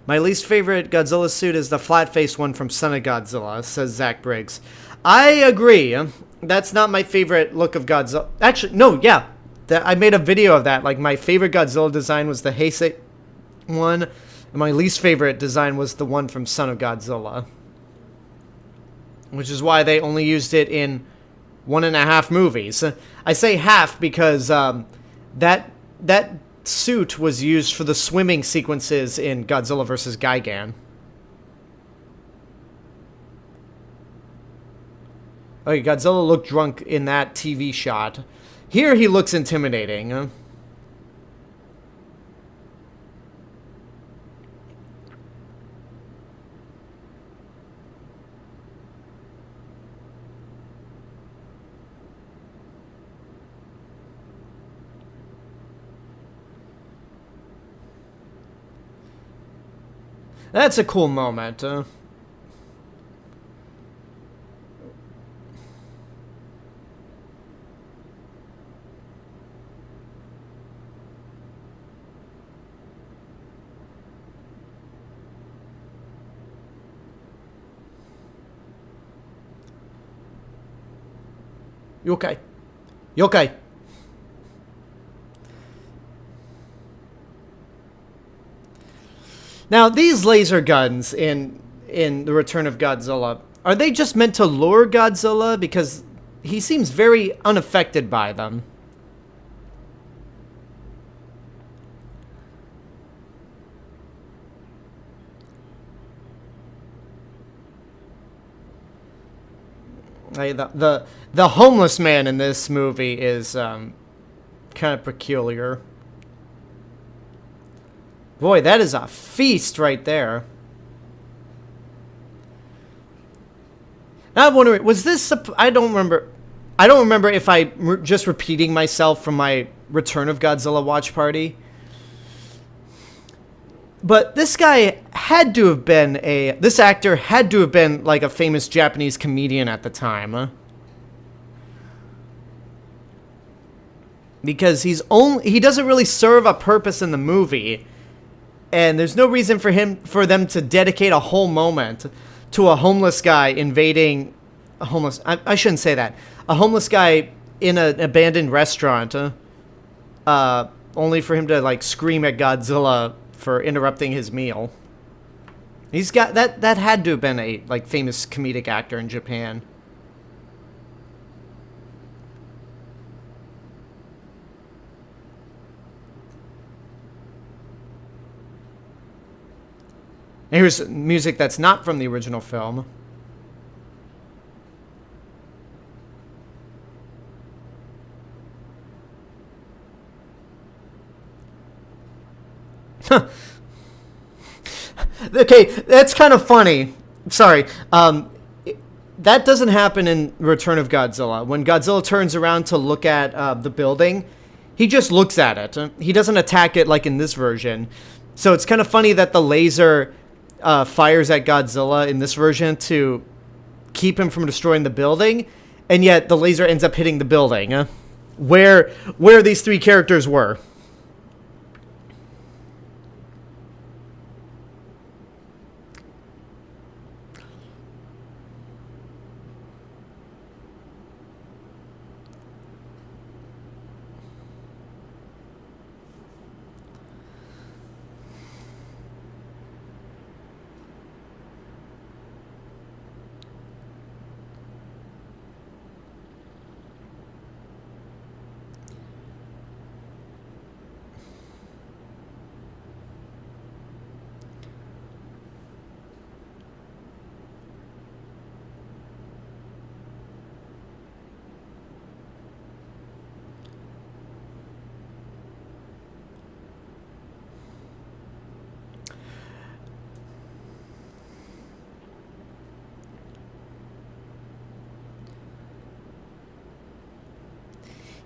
My least favorite Godzilla suit is the flat-faced one from Son of Godzilla, says Zach Briggs. I agree. That's not my favorite look of Godzilla. Actually, no, yeah. I made a video of that. Like, my favorite Godzilla design was the Heisei one, and my least favorite design was the one from Son of Godzilla. Which is why they only used it in 1.5 movies. I say half because that suit was used for the swimming sequences in Godzilla vs. Gigan. Okay, Godzilla looked drunk in that TV shot. Here he looks intimidating. That's a cool moment. You okay? You okay? Now, these laser guns in The Return of Godzilla, are they just meant to lure Godzilla? Because he seems very unaffected by them. The homeless man in this movie is kind of peculiar. Boy, that is a feast right there. Now I'm wondering, was this... I don't remember if I just repeating myself from my Return of Godzilla watch party. But this guy had to have been this actor had to have been like a famous Japanese comedian at the time. Huh? Because he doesn't really serve a purpose in the movie. And there's no reason for them to dedicate a whole moment to a homeless guy invading I shouldn't say that. A homeless guy in an abandoned restaurant, only for him to like scream at Godzilla for interrupting his meal. He's got that had to have been a like famous comedic actor in Japan. And here's music that's not from the original film. Huh. Okay, that's kind of funny. Sorry. That doesn't happen in Return of Godzilla. When Godzilla turns around to look at the building, he just looks at it. He doesn't attack it like in this version. So it's kind of funny that the laser fires at Godzilla in this version to keep him from destroying the building, and yet the laser ends up hitting the building, where these three characters were.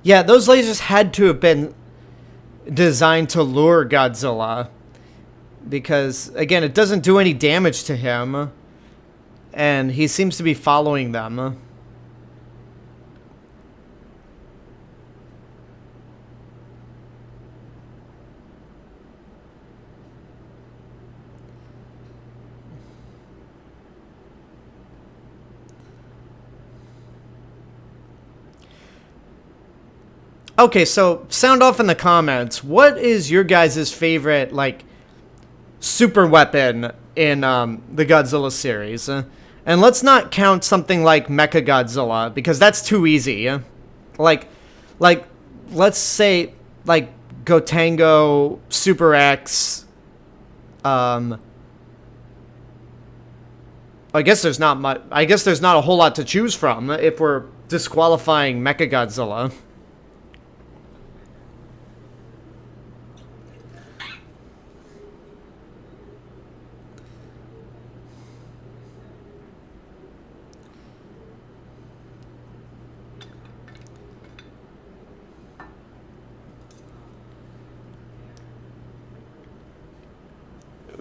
Yeah, those lasers had to have been designed to lure Godzilla. Because, again, it doesn't do any damage to him. And he seems to be following them. Okay, so sound off in the comments. What is your guys' favorite, like, super weapon in the Godzilla series? And let's not count something like Mecha Godzilla, because that's too easy. Like, let's say, like, Gotengo, Super X. I guess there's not much. I guess there's not a whole lot to choose from if we're disqualifying Mecha Godzilla.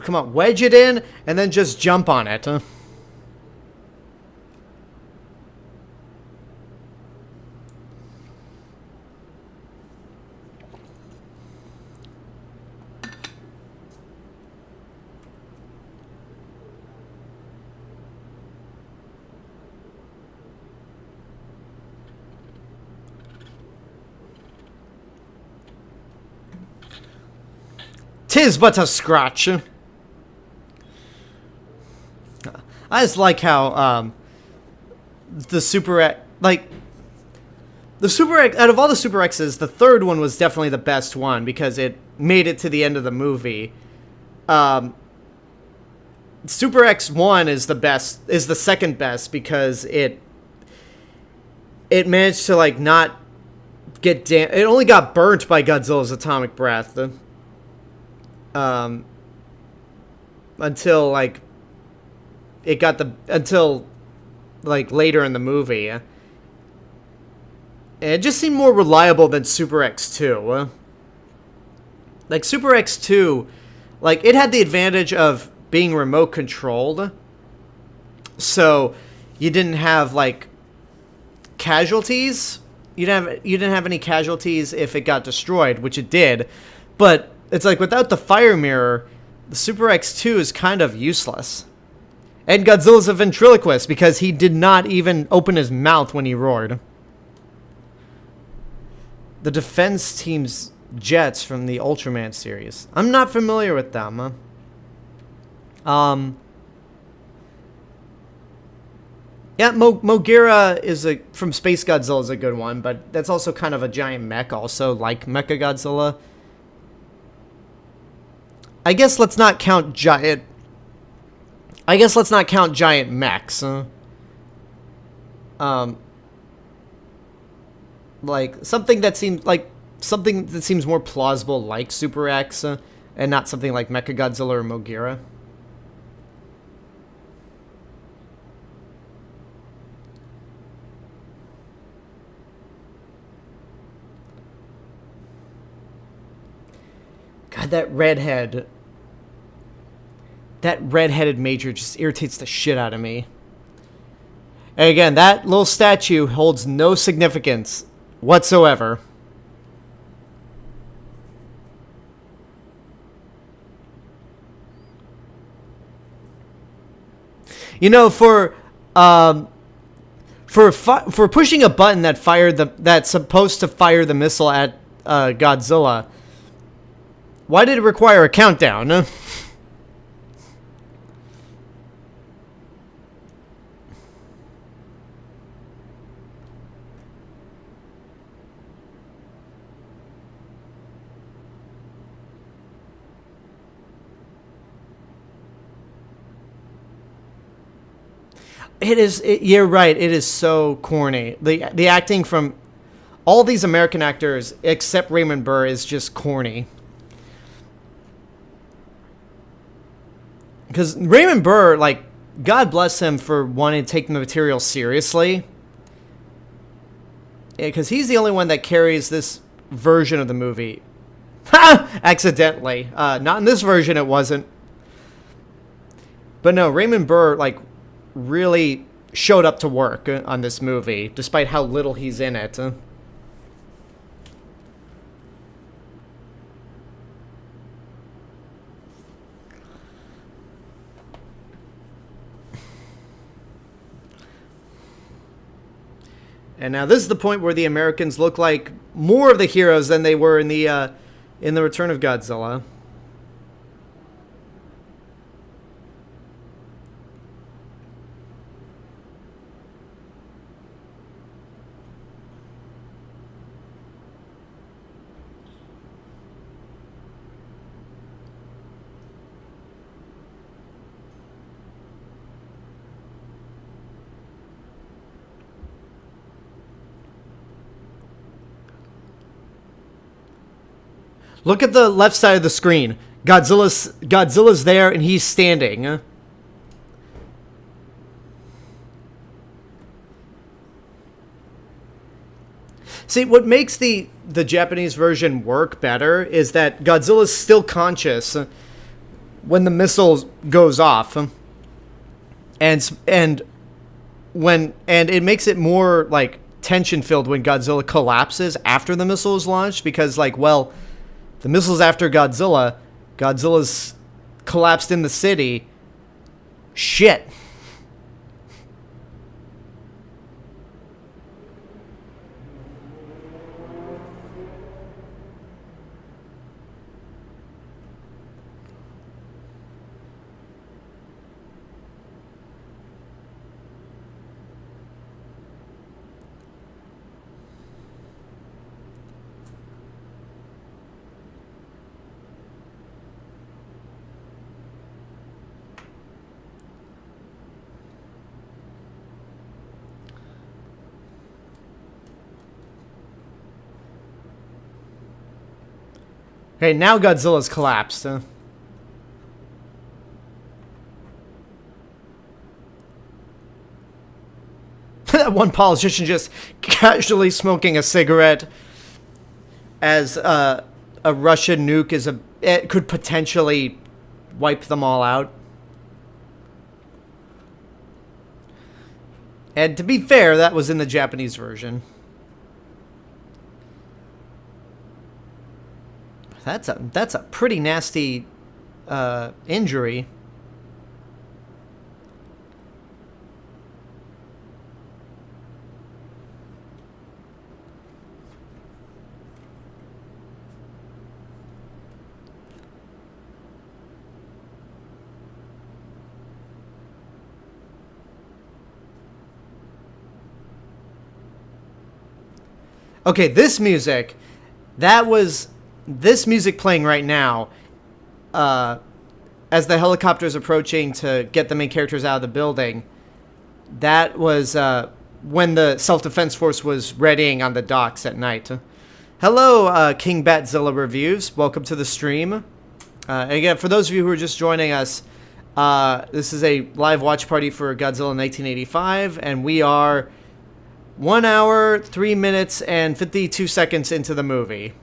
Come on, wedge it in, and then just jump on it. Tis but a scratch. I just like how the Super X, like, the Super X, out of all the Super X's, the third one was definitely the best one because it made it to the end of the movie. Super X1 is the second best because it managed to, like, not get it only got burnt by Godzilla's atomic breath. Until, like, until, like, later in the movie. And it just seemed more reliable than Super X2. Like, Super X2, like, it had the advantage of being remote controlled. So, you didn't have, like, casualties. You didn't have any casualties if it got destroyed, which it did. But it's like, without the fire mirror, the Super X2 is kind of useless. And Godzilla's a ventriloquist because he did not even open his mouth when he roared. The defense team's jets from the Ultraman series. I'm not familiar with them. Yeah, Mogira is from Space Godzilla is a good one, but that's also kind of a giant mech, also like Mechagodzilla. I guess let's not count giant. I guess let's not count giant mechs. Like something that seems more plausible, like Super X, and not something like Mechagodzilla or Mogira. God, that redheaded major just irritates the shit out of me. And again, that little statue holds no significance whatsoever. You know, for pushing a button that's supposed to fire the missile at Godzilla, why did it require a countdown? You're right. It is so corny. The acting from all these American actors, except Raymond Burr, is just corny. Because Raymond Burr, like, God bless him for wanting to take the material seriously. Because he's the only one that carries this version of the movie. Accidentally. Not in this version, it wasn't. But no, Raymond Burr, like, really showed up to work on this movie, despite how little he's in it. And now this is the point where the Americans look like more of the heroes than they were in the Return of Godzilla. Look at the left side of the screen. Godzilla's there and he's standing. See, what makes the Japanese version work better is that Godzilla's still conscious when the missile goes off. And it makes it more like tension filled when Godzilla collapses after the missile is launched, because like, well, the missile's after Godzilla. Godzilla's collapsed in the city. Shit. Okay, now Godzilla's collapsed. That one politician just casually smoking a cigarette as a Russian nuke it could potentially wipe them all out. And to be fair, that was in the Japanese version. That's a pretty nasty injury. Okay, this music playing right now, as the helicopter is approaching to get the main characters out of the building, that was when the self-defense force was readying on the docks at night. Hello, King Batzilla Reviews. Welcome to the stream. Again, for those of you who are just joining us, this is a live watch party for Godzilla 1985, and we are 1 hour, 3 minutes, and 52 seconds into the movie.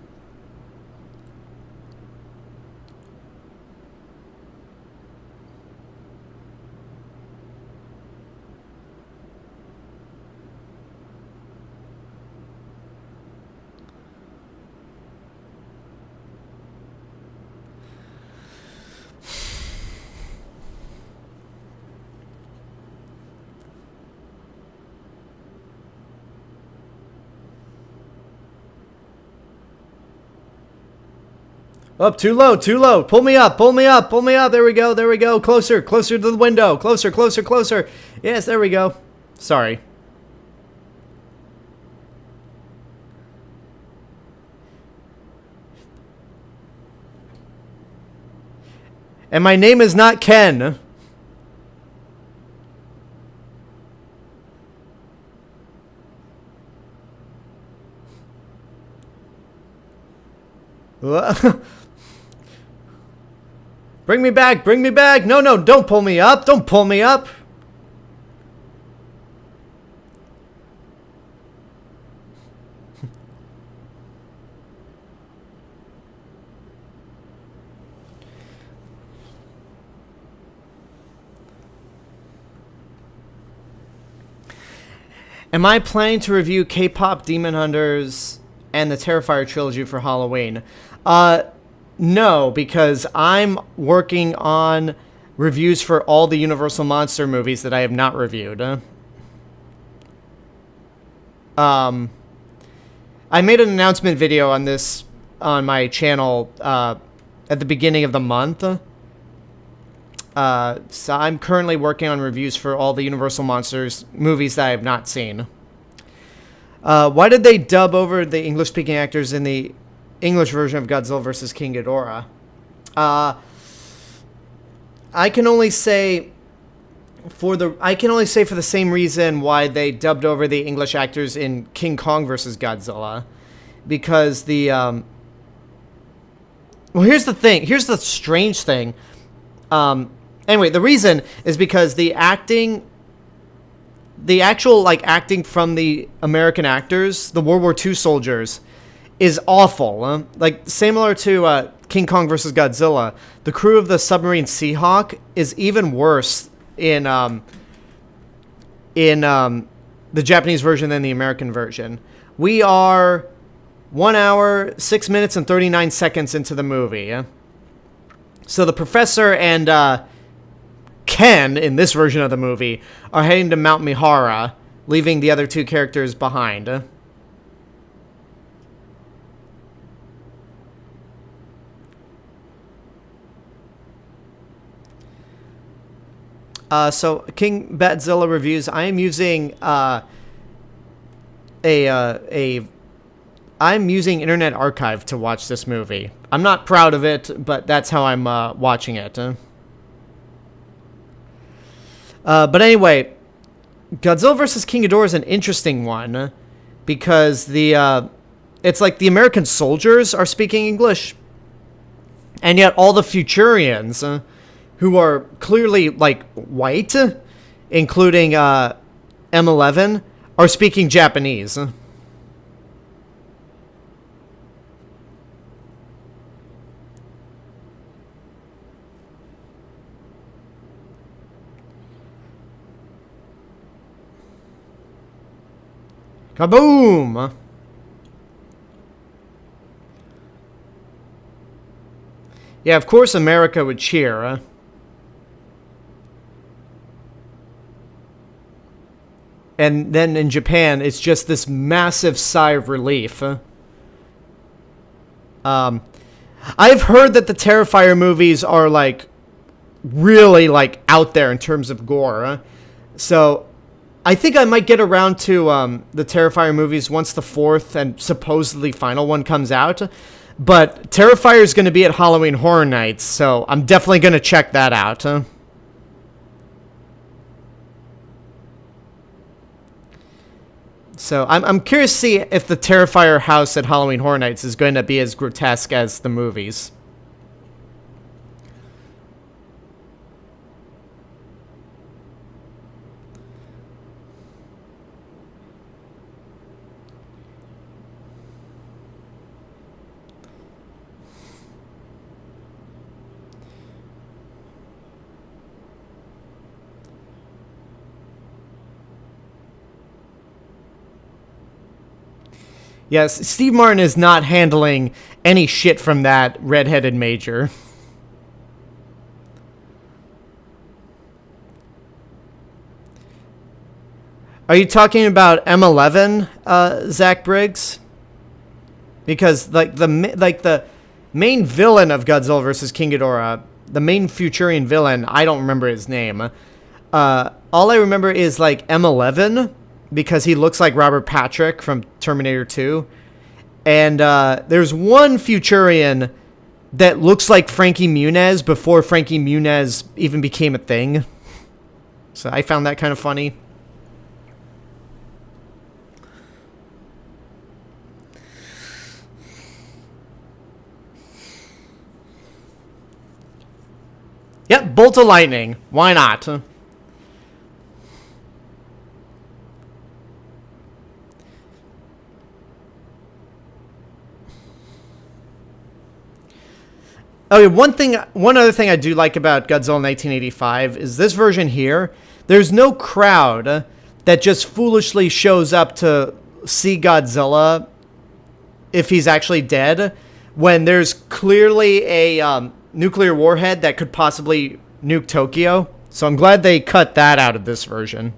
Up, too low, too low. Pull me up, pull me up, pull me up. There we go, there we go. Closer, closer to the window. Closer, closer, closer. Yes, there we go. Sorry. And my name is not Ken. Bring me back, bring me back. No, no, don't pull me up. Don't pull me up. Am I planning to review K-pop Demon Hunters and the Terrifier trilogy for Halloween? No, because I'm working on reviews for all the Universal Monster movies that I have not reviewed. I made an announcement video on this on my channel at the beginning of the month. So I'm currently working on reviews for all the Universal Monsters movies that I have not seen. Why did they dub over the English-speaking actors in the English version of Godzilla vs. King Ghidorah? I can only say for the same reason why they dubbed over the English actors in King Kong vs. Godzilla, because the well, here's the thing. Here's the strange thing. Anyway, the reason is because the actual acting from the American actors, the World War II soldiers, is awful. Like, similar to King Kong vs. Godzilla, the crew of the submarine Seahawk is even worse in the Japanese version than the American version. We are 1 hour, 6 minutes, and 39 seconds into the movie. So the professor and Ken, in this version of the movie, are heading to Mount Mihara, leaving the other two characters behind. So King Batzilla Reviews, I am using I'm using Internet Archive to watch this movie. I'm not proud of it, but that's how I'm watching it. But anyway, Godzilla vs. King Ghidorah is an interesting one because it's like the American soldiers are speaking English, and yet all the Futurians, who are clearly like white, including M11, are speaking Japanese. Kaboom! Yeah, of course America would cheer. And then in Japan, it's just this massive sigh of relief. I've heard that the Terrifier movies are, like, really, like, out there in terms of gore. So I think I might get around to the Terrifier movies once the fourth and supposedly final one comes out. But Terrifier is going to be at Halloween Horror Nights, so I'm definitely going to check that out. So I'm curious to see if the Terrifier house at Halloween Horror Nights is going to be as grotesque as the movies. Yes, Steve Martin is not handling any shit from that redheaded major. Are you talking about M11, Zach Briggs? Because the main villain of Godzilla vs. King Ghidorah, the main Futurian villain, I don't remember his name. All I remember is like M11, because he looks like Robert Patrick from Terminator 2. And there's one Futurian that looks like Frankie Muniz before Frankie Muniz even became a thing. So I found that kind of funny. Yep, bolt of lightning. Why not? Okay, one other thing I do like about Godzilla 1985 is this version here. There's no crowd that just foolishly shows up to see Godzilla if he's actually dead, when there's clearly a nuclear warhead that could possibly nuke Tokyo. So I'm glad they cut that out of this version.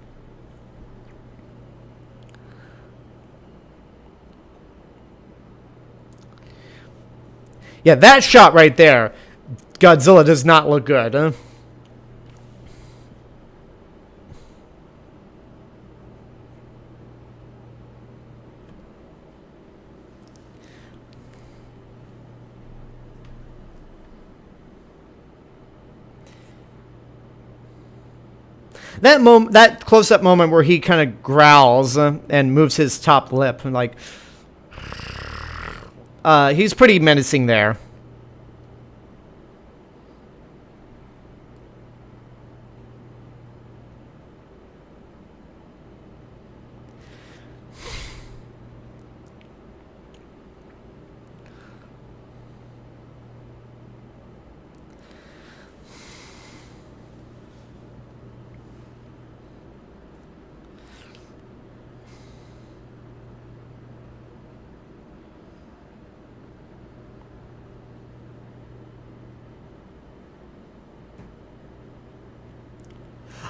Yeah, that shot right there, Godzilla does not look good, huh? That close-up moment where he kind of growls and moves his top lip, and like, he's pretty menacing there.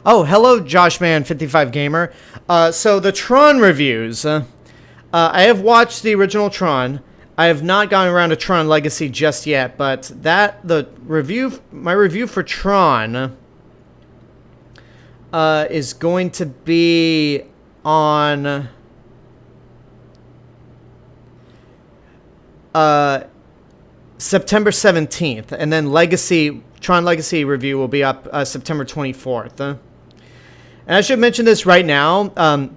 Oh, hello, Joshman55Gamer. So the Tron reviews. I have watched the original Tron. I have not gotten around to Tron Legacy just yet, but my review for Tron is going to be on September 17th, and then Tron Legacy review will be up September 24th. And I should mention this right now.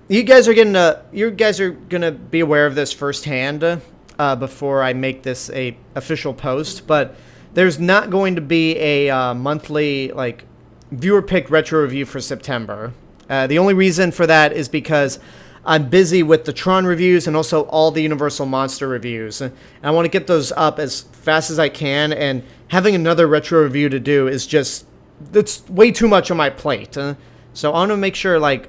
You guys are gonna be aware of this firsthand before I make this a official post. But there's not going to be a monthly viewer picked retro review for September. The only reason for that is because I'm busy with the Tron reviews and also all the Universal Monster reviews. And I want to get those up as fast as I can. And having another retro review to do is just, it's way too much on my plate. So I want to make sure I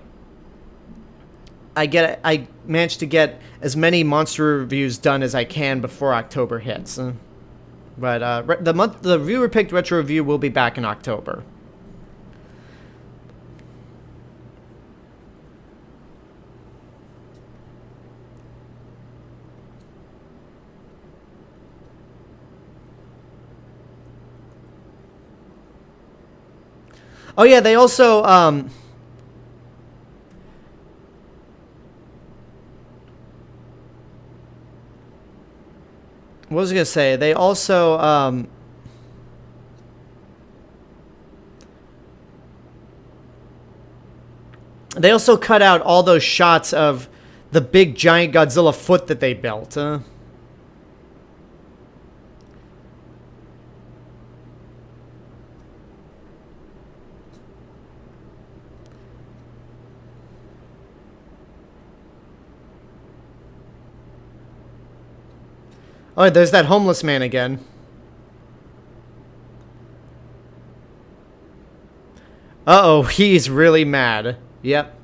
manage to get as many monster reviews done as I can before October hits. But the viewer picked retro review will be back in October. Oh yeah, they also what was I gonna say? They also cut out all those shots of the big giant Godzilla foot that they built. Oh, there's that homeless man again. Uh-oh, he's really mad. Yep.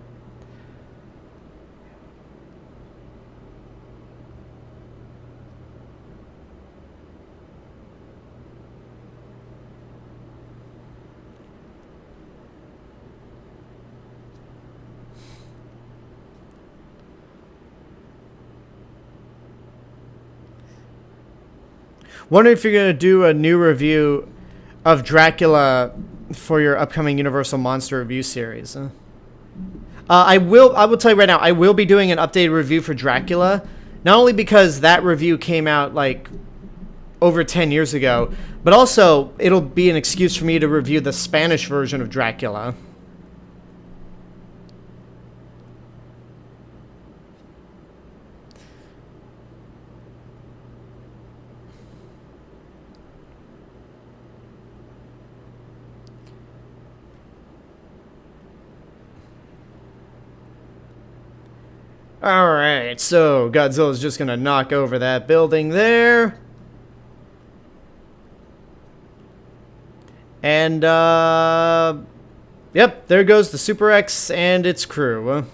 Wondering if you're going to do a new review of Dracula for your upcoming Universal Monster review series. I will tell you right now, I will be doing an updated review for Dracula. Not only because that review came out like over 10 years ago, but also it'll be an excuse for me to review the Spanish version of Dracula. Alright, so Godzilla's just gonna knock over that building there. And, yep, there goes the Super X and its crew.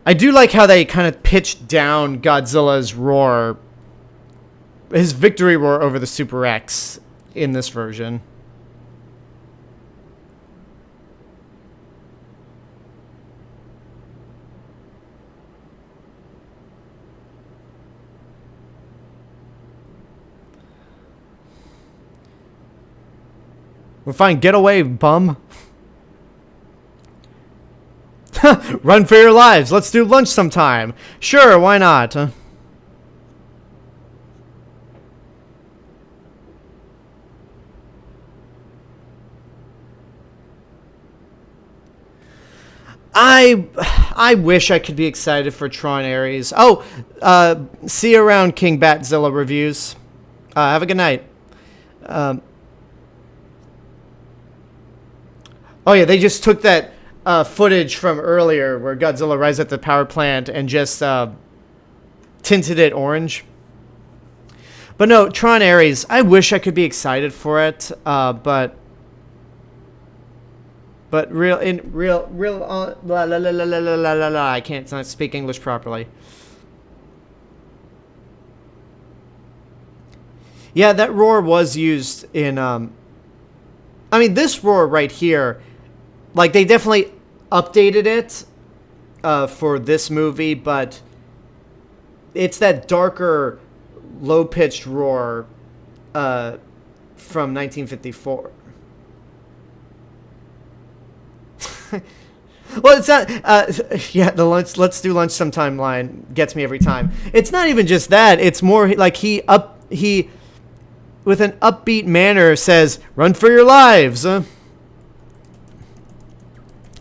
I do like how they kind of pitched down Godzilla's roar, his victory roar over the Super X in this version. We're fine. Get away, bum. Run for your lives. Let's do lunch sometime. Sure, why not? I wish I could be excited for Tron Ares. Oh, see you around, King Batzilla reviews. Have a good night. Oh yeah, they just took that footage from earlier where Godzilla arrives at the power plant and just tinted it orange. But no, Tron Ares, I wish I could be excited for it, but I can't speak English properly. Yeah, that roar was used in, I mean, this roar right here, like, they definitely updated it for this movie, but it's that darker, low-pitched roar from 1954. Well, it's not, yeah, the let's do lunch sometime line gets me every time. It's not even just that, it's more like he, with an upbeat manner, says, "Run for your lives.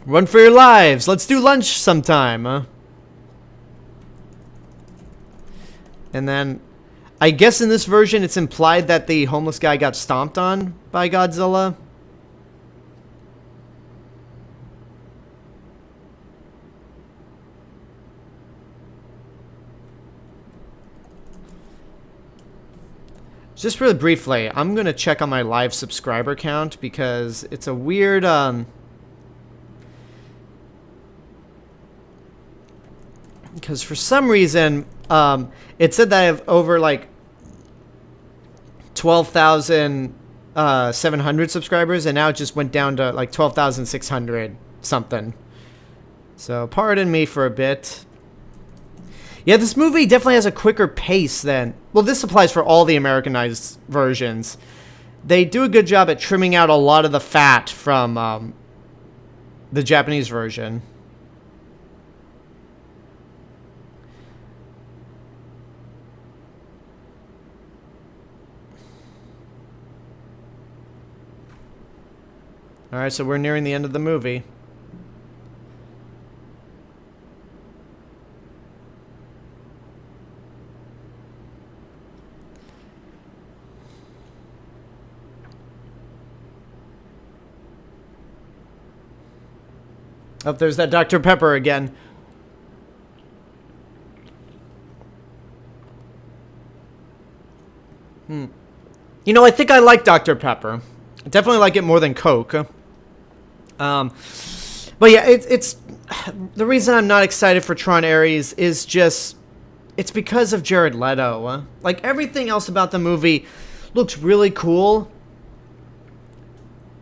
Run for your lives. Let's do lunch sometime." And then, I guess in this version, it's implied that the homeless guy got stomped on by Godzilla. Just really briefly, I'm going to check on my live subscriber count because it's a weird, because for some reason, it said that I have over, like, 12,700 subscribers, and now it just went down to, like, 12,600 something. So, pardon me for a bit. Yeah, this movie definitely has a quicker pace than... Well, this applies for all the Americanized versions. they do a good job at trimming out a lot of the fat from the Japanese version. All right, so we're nearing the end of the movie. Oh, there's that Dr. Pepper again. You know, I think I like Dr. Pepper. I definitely like it more than Coke. But yeah, it's the reason I'm not excited for Tron Ares is just it's because of Jared Leto. Like everything else about the movie looks really cool.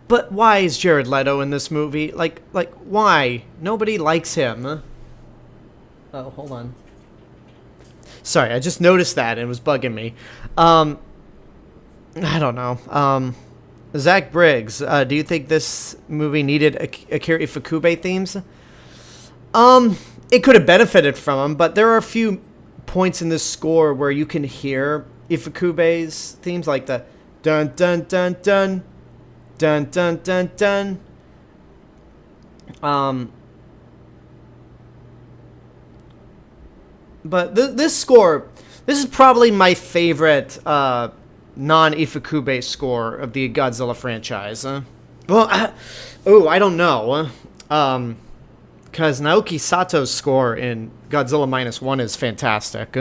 But why is Jared Leto in this movie? Like why? Nobody likes him. Oh, hold on. Sorry, I just noticed that and it was bugging me. I don't know. Zach Briggs, do you think this movie needed Akira Ifukube themes? It could have benefited from them, but there are a few points in this score where you can hear Ifukube's themes, like the dun dun dun dun dun dun dun dun. But this score, this is probably my favorite non-Ifukube score of the Godzilla franchise. Well, I don't know. Because Naoki Sato's score in Godzilla -1 is fantastic.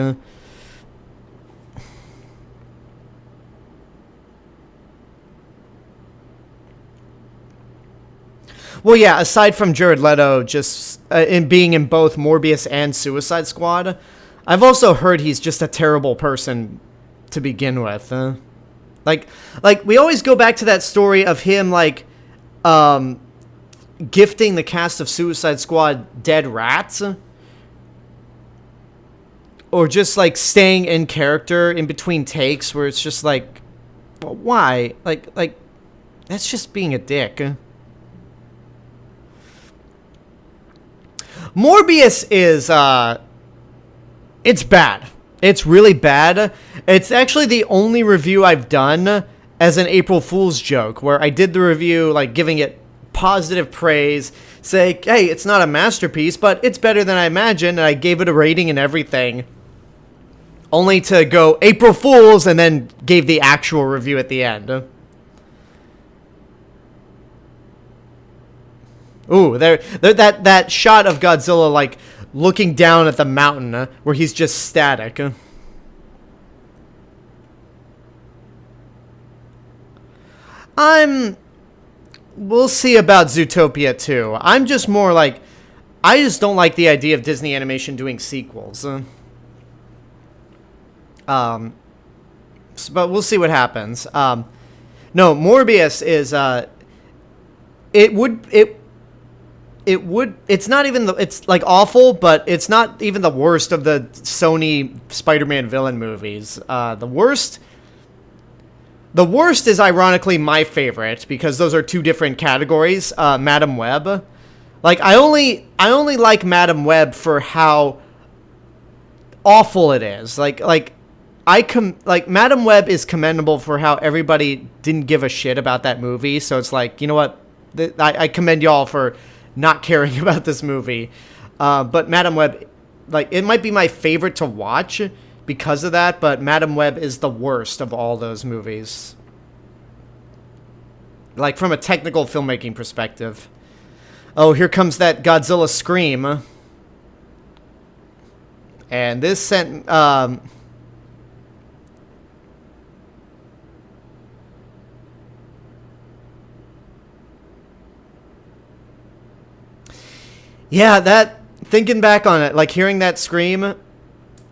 Well, yeah, aside from Jared Leto just in being in both Morbius and Suicide Squad, I've also heard he's just a terrible person to begin with. Like we always go back to that story of him, like, gifting the cast of Suicide Squad dead rats. Or just, like, staying in character in between takes where it's just like, well, why? Like, that's just being a dick. Morbius is, it's bad. It's really bad. It's actually the only review I've done as an April Fool's joke, where I did the review, like, giving it positive praise, say, hey, it's not a masterpiece, but it's better than I imagined, and I gave it a rating and everything. Only to go April Fool's and then gave the actual review at the end. Ooh, that shot of Godzilla, like, looking down at the mountain, where he's just static. We'll see about Zootopia 2. I'm just more like, I just don't like the idea of Disney Animation doing sequels. But we'll see what happens. No, Morbius is, it's not even it's like awful, but it's not even the worst of the Sony Spider-Man villain movies. The worst is ironically my favorite, because those are two different categories. Madam Web. Like, I only like Madam Web for how awful it is. Like Madam Web is commendable for how everybody didn't give a shit about that movie. So it's like, you know what? I commend y'all for not caring about this movie. But Madam Web, like, it might be my favorite to watch because of that, but Madam Web is the worst of all those movies. Like, from a technical filmmaking perspective. Oh, here comes that Godzilla scream. And this sent, yeah, thinking back on it, like, hearing that scream,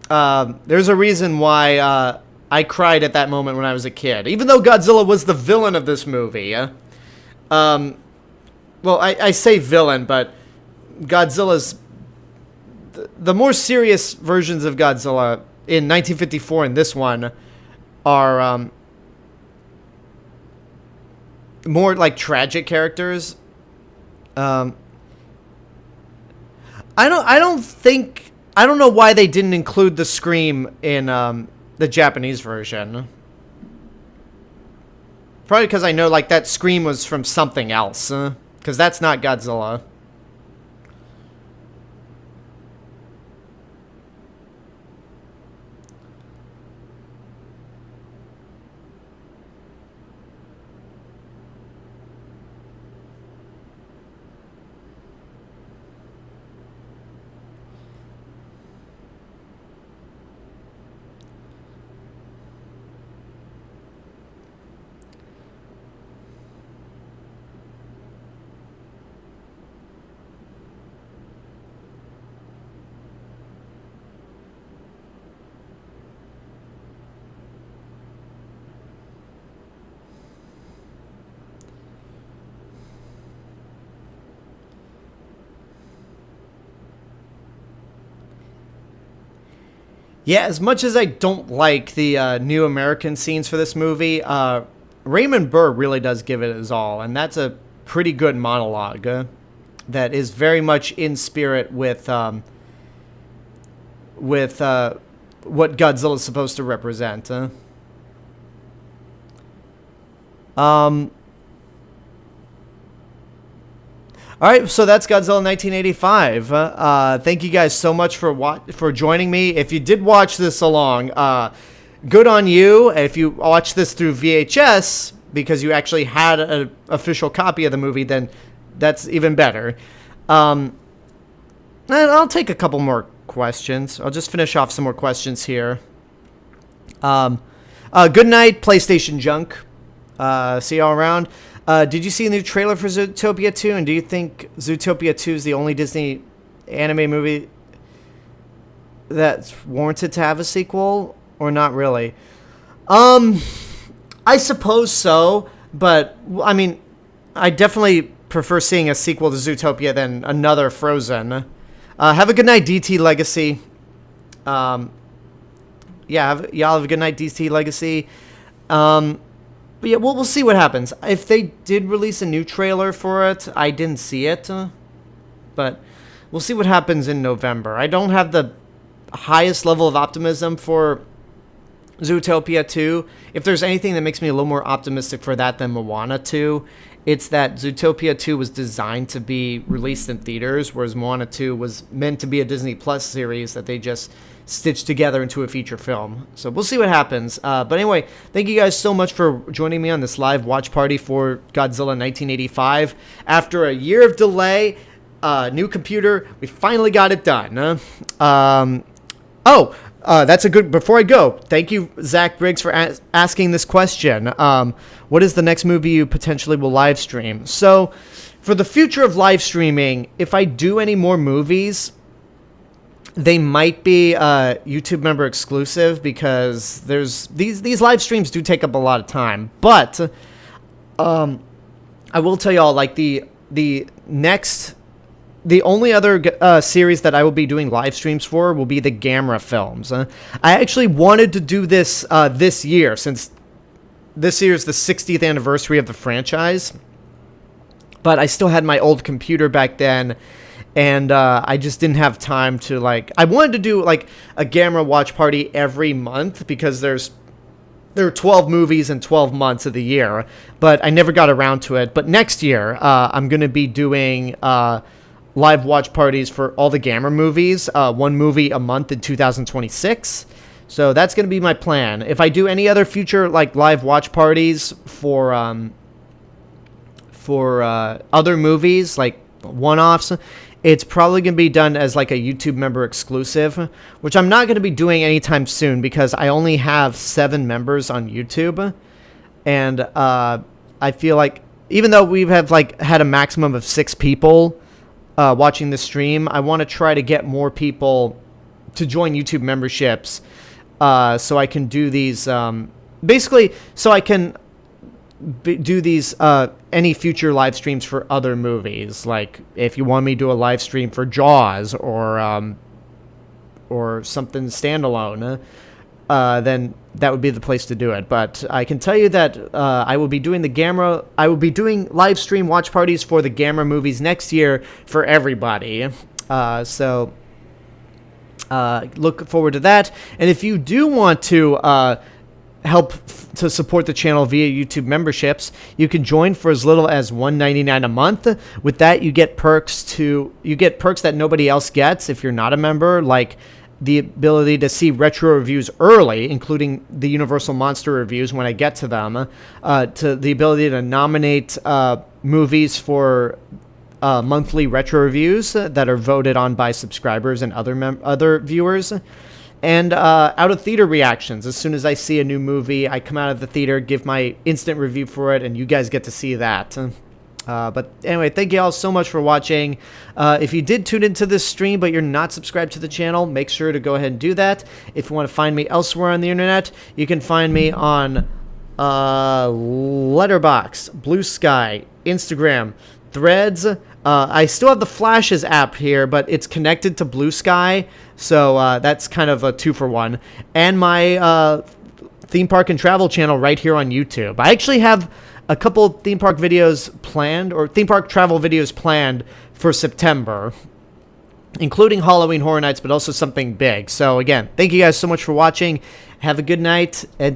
there's a reason why I cried at that moment when I was a kid. Even though Godzilla was the villain of this movie. Well, I say villain, but Godzilla's... The more serious versions of Godzilla in 1954 and this one are more like tragic characters. I don't know why they didn't include the scream in the Japanese version. Probably because I know like that scream was from something else. Because that's not Godzilla. Yeah, as much as I don't like the new American scenes for this movie, Raymond Burr really does give it his all, and that's a pretty good monologue that is very much in spirit with what Godzilla is supposed to represent. All right, so that's Godzilla 1985. Thank you guys so much for joining me. If you did watch this along, good on you. If you watched this through VHS because you actually had an official copy of the movie, then that's even better. And I'll take a couple more questions. I'll just finish off some more questions here. Good night, PlayStation Junk. See y'all around. Did you see a new trailer for Zootopia 2? And do you think Zootopia 2 is the only Disney anime movie that's warranted to have a sequel? Or not really? I suppose so. But, I mean, I definitely prefer seeing a sequel to Zootopia than another Frozen. Have a good night, DT Legacy. Yeah, y'all have a good night, DT Legacy. But yeah, we'll see what happens. If they did release a new trailer for it, I didn't see it. But we'll see what happens in November. I don't have the highest level of optimism for Zootopia 2. If there's anything that makes me a little more optimistic for that than Moana 2, it's that Zootopia 2 was designed to be released in theaters, whereas Moana 2 was meant to be a Disney Plus series that they just stitched together into a feature film. So we'll see what happens. But anyway, thank you guys so much for joining me on this live watch party for Godzilla 1985. After a year of delay, new computer, we finally got it done. That's a good... Before I go, thank you, Zach Briggs, for asking this question. What is the next movie you potentially will live stream? So, for the future of live streaming, if I do any more movies, they might be YouTube member exclusive because there's these live streams do take up a lot of time. But I will tell y'all, like the only other series that I will be doing live streams for will be the Gamera films. I actually wanted to do this this year, since this year is the 60th anniversary of the franchise. But I still had my old computer back then, and I just didn't have time to, like... I wanted to do, like, a Gamera watch party every month, because there are 12 movies in 12 months of the year, but I never got around to it. But next year, I'm going to be doing... live watch parties for all the Gamera movies, one movie a month in 2026. So that's going to be my plan. If I do any other future like live watch parties for other movies, like one-offs, it's probably going to be done as like a YouTube member exclusive, which I'm not going to be doing anytime soon because I only have 7 members on YouTube. And I feel like even though we have like had a maximum of 6 people watching the stream, I want to try to get more people to join YouTube memberships so I can do these basically so I can do these any future live streams for other movies. Like if you want me to do a live stream for Jaws or something standalone, then that would be the place to do it. But I can tell you that I will be doing live stream watch parties for the Gamera movies next year for everybody. So look forward to that. And if you do want to help to support the channel via YouTube memberships, you can join for as little as $1.99 a month. With that, you get perks that nobody else gets if you're not a member, like the ability to see retro reviews early, including the Universal Monster reviews when I get to them, to the ability to nominate movies for monthly retro reviews that are voted on by subscribers and other viewers, and out-of-theater reactions. As soon as I see a new movie, I come out of the theater, give my instant review for it, and you guys get to see that. But anyway, thank you all so much for watching. If you did tune into this stream but you're not subscribed to the channel, make sure to go ahead and do that. If you want to find me elsewhere on the internet, you can find me on Letterboxd, Blue Sky, Instagram, Threads. I still have the Flashes app here, but it's connected to Blue Sky, so that's kind of a 2-for-1. And my theme park and travel channel right here on YouTube. I actually have a couple theme park videos planned, or theme park travel videos planned for September, including Halloween Horror Nights, but also something big. So again, thank you guys so much for watching. Have a good night, and